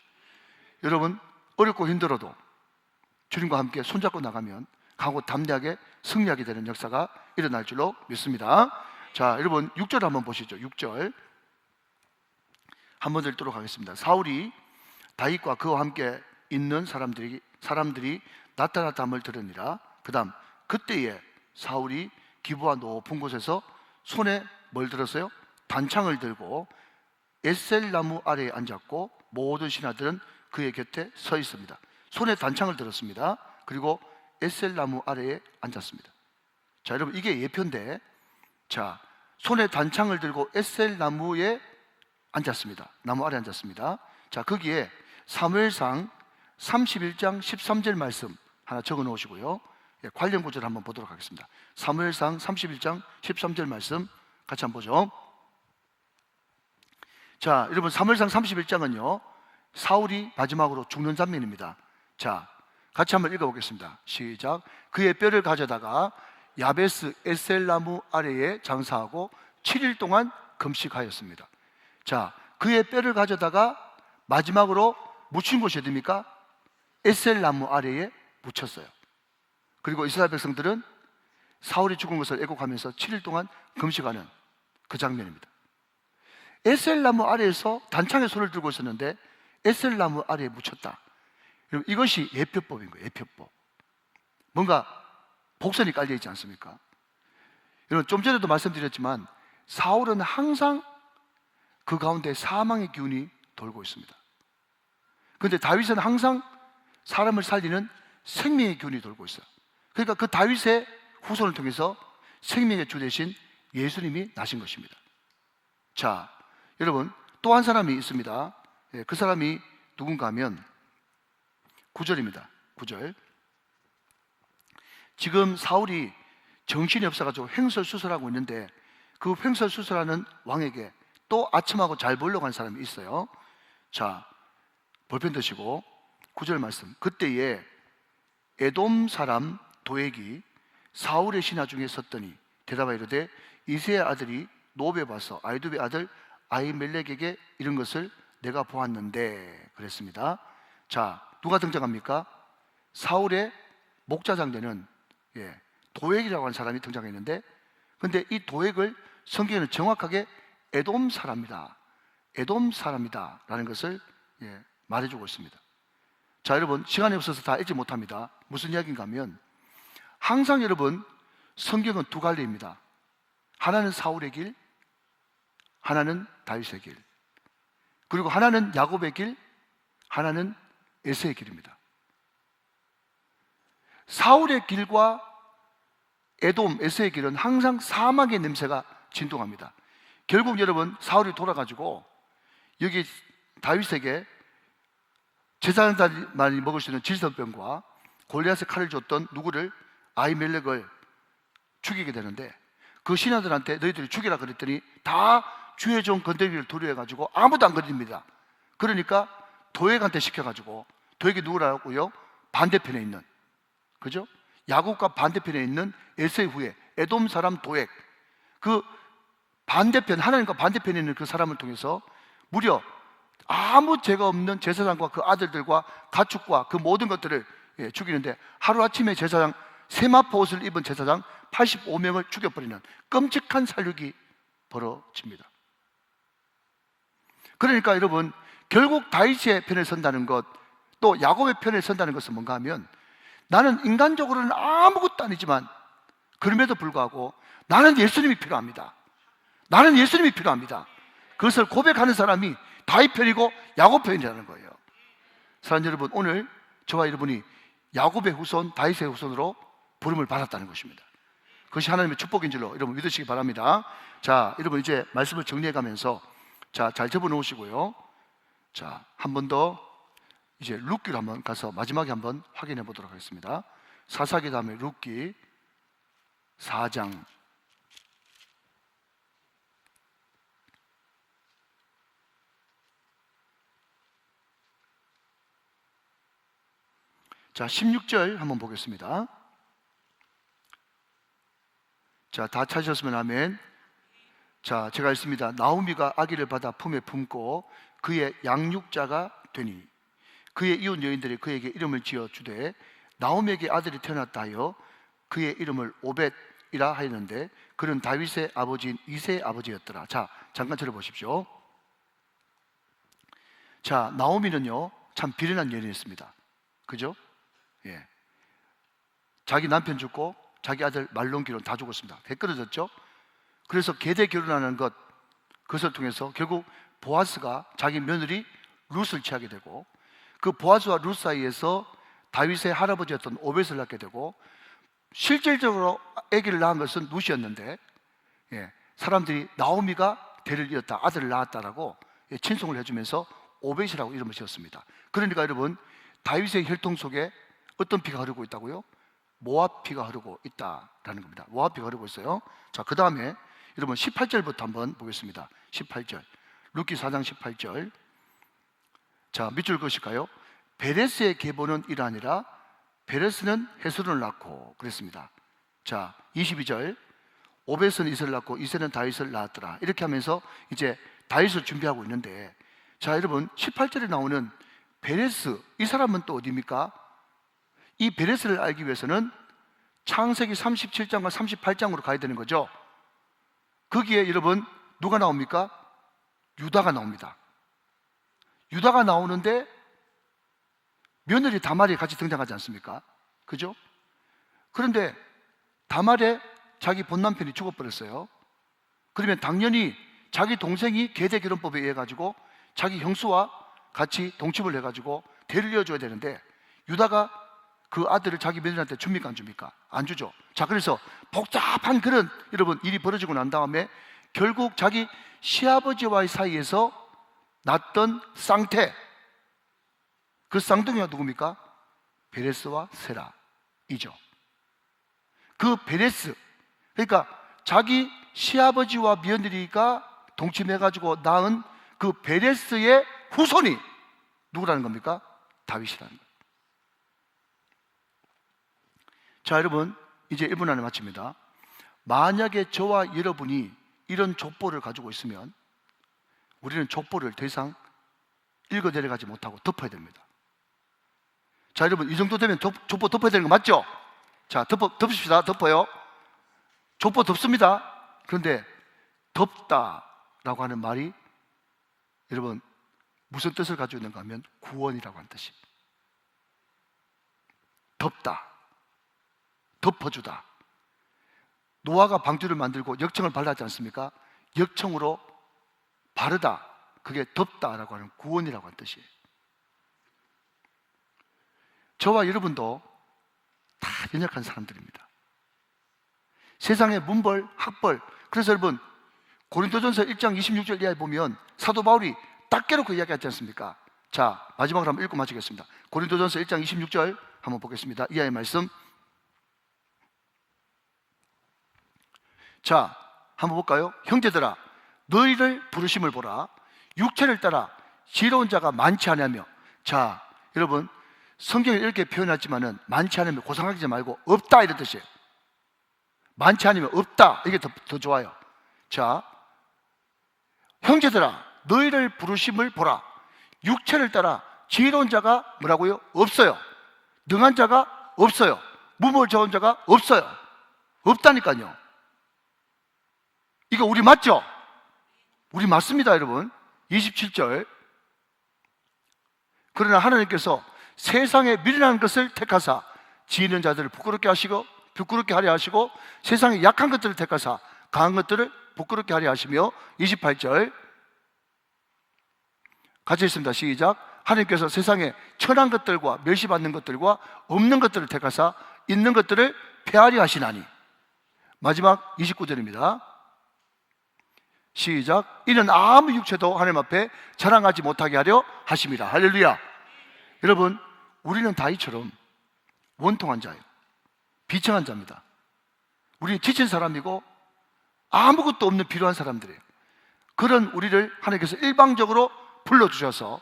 여러분, 어렵고 힘들어도 주님과 함께 손잡고 나가면 강하고 담대하게 승리하게 되는 역사가 일어날 줄로 믿습니다. 자, 여러분 6절 한번 보시죠. 6절 한번 더 읽도록 하겠습니다. 사울이 다윗과 그와 함께 있는 사람들이 나타났다함을 들으니라. 그 다음, 그때에 사울이 기브아 높은 곳에서 손에 뭘 들었어요? 단창을 들고 에셀 나무 아래에 앉았고 모든 신하들은 그의 곁에 서 있습니다. 손에 단창을 들었습니다. 그리고 에셀 나무 아래에 앉았습니다. 자, 여러분, 이게 예표인데, 자, 손에 단창을 들고 에셀 나무에 앉았습니다. 나무 아래에 앉았습니다. 자, 거기에 사무엘상 31장 13절 말씀 하나 적어 놓으시고요. 관련 구절 한번 보도록 하겠습니다. 사무엘상 31장 13절 말씀 같이 한번 보죠. 자, 여러분, 사무엘상 31장은요 사울이 마지막으로 죽는 장면입니다. 자, 같이 한번 읽어보겠습니다. 시작. 그의 뼈를 가져다가 야베스 에셀나무 아래에 장사하고 7일 동안 금식하였습니다. 자, 그의 뼈를 가져다가 마지막으로 묻힌 곳이 어디입니까? 에셀나무 아래에 묻혔어요. 그리고 이스라엘 백성들은 사울이 죽은 것을 애곡하면서 7일 동안 금식하는 그 장면입니다. 에셀나무 아래에서 단창에 손을 들고 있었는데 에셀나무 아래에 묻혔다. 여러분, 이것이 예표법인 거예요. 예표법. 뭔가 복선이 깔려 있지 않습니까? 여러분, 좀 전에도 말씀드렸지만 사울은 항상 그 가운데 사망의 기운이 돌고 있습니다. 그런데 다윗은 항상 사람을 살리는 생명의 기운이 돌고 있어요. 그러니까 그 다윗의 후손을 통해서 생명의 주 되신 예수님이 나신 것입니다. 자, 여러분, 또 한 사람이 있습니다. 그 사람이 누군가 하면 9절입니다. 9절. 지금 사울이 정신이 없어가지고 횡설수설하고 있는데 그 횡설수설하는 왕에게 또 아첨하고 잘 보려고 하는 사람이 있어요. 자, 볼펜 드시고 9절 말씀. 그때에 에돔 사람 도액이 사울의 신하 중에 섰더니 대답하여 이르되 이새의 아들이 노베 와서 아이두베 아들 아히멜렉에게 이런 것을 내가 보았는데 그랬습니다. 자, 누가 등장합니까? 사울의 목자장 되는 도액이라고 하는 사람이 등장했는데, 근데 이 도액을 성경에는 정확하게 에돔 사람이다, 에돔 사람이다 라는 것을 말해주고 있습니다. 자, 여러분, 시간이 없어서 다 읽지 못합니다. 무슨 이야기인가 하면 항상 여러분 성경은 두 갈래입니다. 하나는 사울의 길, 하나는 다윗의 길, 그리고 하나는 야곱의 길, 하나는 에서의 길입니다. 사울의 길과 에돔, 에서의 길은 항상 사막의 냄새가 진동합니다. 결국 여러분 사울이 돌아가지고 여기 다윗에게 제사장들만이 먹을 수 있는 질선병과 골리앗의 칼을 줬던 누구를? 아히멜렉을 죽이게 되는데 그 신하들한테 너희들이 죽이라 그랬더니 다 주의 종 건더기를 두려워해가지고 아무도 안 건드립니다. 그러니까 도액한테 시켜가지고, 도액이 누구라고요? 반대편에 있는, 그죠? 야곱과 반대편에 있는 에서의 후예 에돔 사람 도액, 그 반대편, 하나님과 반대편에 있는 그 사람을 통해서 무려 아무 죄가 없는 제사장과 그 아들들과 가축과 그 모든 것들을 죽이는데 하루아침에 제사장, 세마포 옷을 입은 제사장 85명을 죽여버리는 끔찍한 살육이 벌어집니다. 그러니까 여러분, 결국 다윗의 편에 선다는 것, 또 야곱의 편에 선다는 것은 뭔가 하면 나는 인간적으로는 아무것도 아니지만 그럼에도 불구하고 나는 예수님이 필요합니다. 나는 예수님이 필요합니다. 그것을 고백하는 사람이 다윗 편이고 야곱 편이라는 거예요. 사랑하는 여러분, 오늘 저와 여러분이 야곱의 후손, 다윗의 후손으로 부름을 받았다는 것입니다. 그것이 하나님의 축복인 줄로 여러분 믿으시기 바랍니다. 자, 여러분 이제 말씀을 정리해 가면서 자, 잘 접어 놓으시고요. 자, 한 번 더 이제 룻기로 한번 가서 마지막에 한번 확인해 보도록 하겠습니다. 사사기 다음에 룻기 4장. 자, 16절 한번 보겠습니다. 자, 다 찾으셨으면 아멘. 자, 제가 읽습니다. 나오미가 아기를 받아 품에 품고 그의 양육자가 되니 그의 이웃 여인들이 그에게 이름을 지어 주되 나오미에게 아들이 태어났다 하여 그의 이름을 오벳이라 하였는데 그는 다윗의 아버지인 이새의 아버지였더라. 자, 잠깐 들어보십시오. 자, 나오미는요 참 비련한 여인이었습니다. 그죠? 예. 자기 남편 죽고 자기 아들 말론기론 다 죽었습니다. 배 끊어졌죠. 그래서 계대 결혼하는 그것을 통해서 결국 보아스가 자기 며느리 룻을 취하게 되고, 그 보아스와 룻 사이에서 다윗의 할아버지였던 오벳을 낳게 되고, 실질적으로 아기를 낳은 것은 룻이었는데 사람들이 나오미가 대를 이었다, 아들을 낳았다라고 친송을 해주면서 오벳이라고 이름을 지었습니다. 그러니까 여러분, 다윗의 혈통 속에 어떤 피가 흐르고 있다고요? 모압 피가 흐르고 있다라는 겁니다. 모압 피가 흐르고 있어요. 자, 그 다음에 여러분 18절부터 한번 보겠습니다. 18절, 룻기 4장 18절. 자, 밑줄 그으실까요? 베레스의 계보는 이러하니라. 베레스는 헤스론을 낳고 그랬습니다. 자, 22절, 오벳은 이세를 낳고 이세는 다윗을 낳았더라. 이렇게 하면서 이제 다윗을 준비하고 있는데, 자 여러분, 18절에 나오는 베레스, 이 사람은 또 어디입니까? 이 베레스를 알기 위해서는 창세기 37장과 38장으로 가야 되는 거죠. 거기에 여러분 누가 나옵니까? 유다가 나옵니다. 유다가 나오는데 며느리 다말이 같이 등장하지 않습니까? 그죠? 그런데 다말의 자기 본남편이 죽어버렸어요. 그러면 당연히 자기 동생이 계대결혼법에 의해 가지고 자기 형수와 같이 동침을 해가지고 대를 이어줘야 되는데, 유다가 그 아들을 자기 며느리한테 줍니까 안 줍니까? 안 주죠. 자, 그래서 복잡한 그런 여러분 일이 벌어지고 난 다음에 결국 자기 시아버지와의 사이에서 났던 쌍태, 그 쌍둥이가 누굽니까? 베레스와 세라이죠. 그 베레스, 그러니까 자기 시아버지와 며느리가 동침해가지고 낳은 그 베레스의 후손이 누구라는 겁니까? 다윗이라는 거예요. 자 여러분, 이제 1분 안에 마칩니다. 만약에 저와 여러분이 이런 족보를 가지고 있으면 우리는 족보를 더 이상 읽어 내려가지 못하고 덮어야 됩니다. 자 여러분, 이 정도 되면 족보 덮어야 되는 거 맞죠? 자, 덮읍시다. 덮어요. 족보 덮습니다. 그런데 덮다라고 하는 말이 여러분 무슨 뜻을 가지고 있는가 하면 구원이라고 하는 뜻이. 덮다, 덮어주다. 노아가 방주를 만들고 역청을 발라지 않습니까? 역청으로 바르다, 그게 덮다라고 하는 구원이라고 하는 뜻이에요. 저와 여러분도 다 연약한 사람들입니다. 세상의 문벌, 학벌. 그래서 여러분 고린도전서 1장 26절 이하에 보면 사도 바울이 딱 깨놓고 이야기하지 않습니까? 자, 마지막으로 한번 읽고 마치겠습니다. 고린도전서 1장 26절 한번 보겠습니다. 이하의 말씀. 자, 한번 볼까요? 형제들아, 너희를 부르심을 보라. 육체를 따라 지혜로운 자가 많지 않으며. 자, 여러분 성경에 이렇게 표현하지만은 많지 않으면 고상하지 말고 없다 이런 뜻이에요. 많지 않으면 없다, 이게 더 좋아요. 자, 형제들아, 너희를 부르심을 보라. 육체를 따라 지혜로운 자가 뭐라고요? 없어요. 능한 자가 없어요. 무모를 저은 자가 없어요. 없다니까요. 이거 우리 맞죠? 우리 맞습니다, 여러분. 27절. 그러나 하나님께서 세상에 미련한 것을 택하사 지혜 있는 자들을 부끄럽게 하려 하시고 세상에 약한 것들을 택하사 강한 것들을 부끄럽게 하려 하시며. 28절 같이 있습니다. 시작. 하나님께서 세상에 천한 것들과 멸시받는 것들과 없는 것들을 택하사 있는 것들을 폐하려 하시나니. 마지막 29절입니다. 시작. 이는 아무 육체도 하나님 앞에 자랑하지 못하게 하려 하심이라. 할렐루야. 여러분, 우리는 다윗처럼 원통한 자예요. 비천한 자입니다. 우리는 지친 사람이고 아무것도 없는 필요한 사람들이에요. 그런 우리를 하나님께서 일방적으로 불러주셔서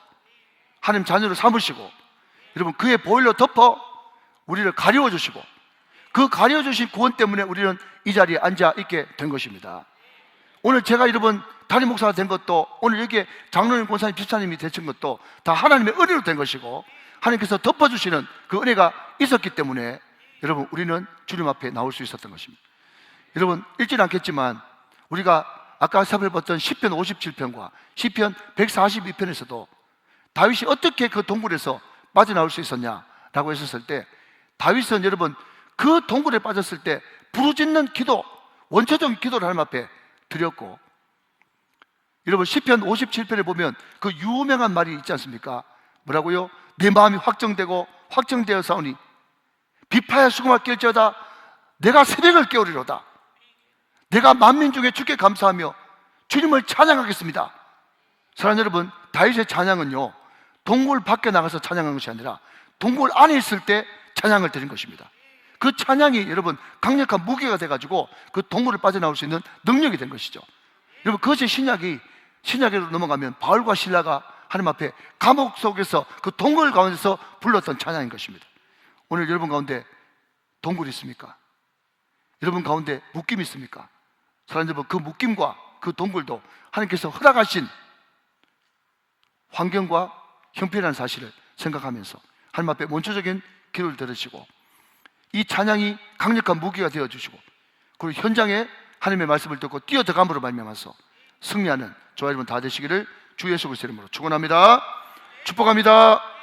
하나님 자녀를 삼으시고 여러분 그의 보혈로 덮어 우리를 가려워주시고 그 가려워주신 구원 때문에 우리는 이 자리에 앉아 있게 된 것입니다. 오늘 제가 여러분 담임 목사가 된 것도, 오늘 여기에 장로님, 권사님, 집사님이 되신 것도 다 하나님의 은혜로 된 것이고 하나님께서 덮어주시는 그 은혜가 있었기 때문에 여러분 우리는 주님 앞에 나올 수 있었던 것입니다. 여러분 읽지는 않겠지만 우리가 아까 살펴봤던 시편 57편과 시편 142편에서도 다윗이 어떻게 그 동굴에서 빠져나올 수 있었냐라고 했었을 때, 다윗은 여러분 그 동굴에 빠졌을 때 부르짖는 기도, 원초적인 기도를 하나님 앞에 드렸고, 여러분 시편 57편에 보면 그 유명한 말이 있지 않습니까? 뭐라고요? 내 마음이 확정되고 확정되어 사오니 비파야 수금아 낄지어다 내가 새벽을 깨우리로다. 내가 만민 중에 주께 감사하며 주님을 찬양하겠습니다. 사랑하는 여러분, 다윗의 찬양은요 동굴 밖에 나가서 찬양한 것이 아니라 동굴 안에 있을 때 찬양을 드린 것입니다. 그 찬양이 여러분 강력한 무기가 돼가지고 그 동굴을 빠져나올 수 있는 능력이 된 것이죠. 여러분 그것이 신약으로 넘어가면 바울과 실라가 하나님 앞에 감옥 속에서 그 동굴 가운데서 불렀던 찬양인 것입니다. 오늘 여러분 가운데 동굴이 있습니까? 여러분 가운데 묶임이 있습니까? 사랑하는 여러분, 그 묶임과 그 동굴도 하나님께서 허락하신 환경과 형편이라는 사실을 생각하면서 하나님 앞에 원초적인 기도를 들으시고 이 찬양이 강력한 무기가 되어주시고 그리고 현장에 하나님의 말씀을 듣고 뛰어들어감으로 말미암아서 승리하는 저와 여러분 다 되시기를 주 예수 그리스도의 이름으로 축원합니다. 축복합니다.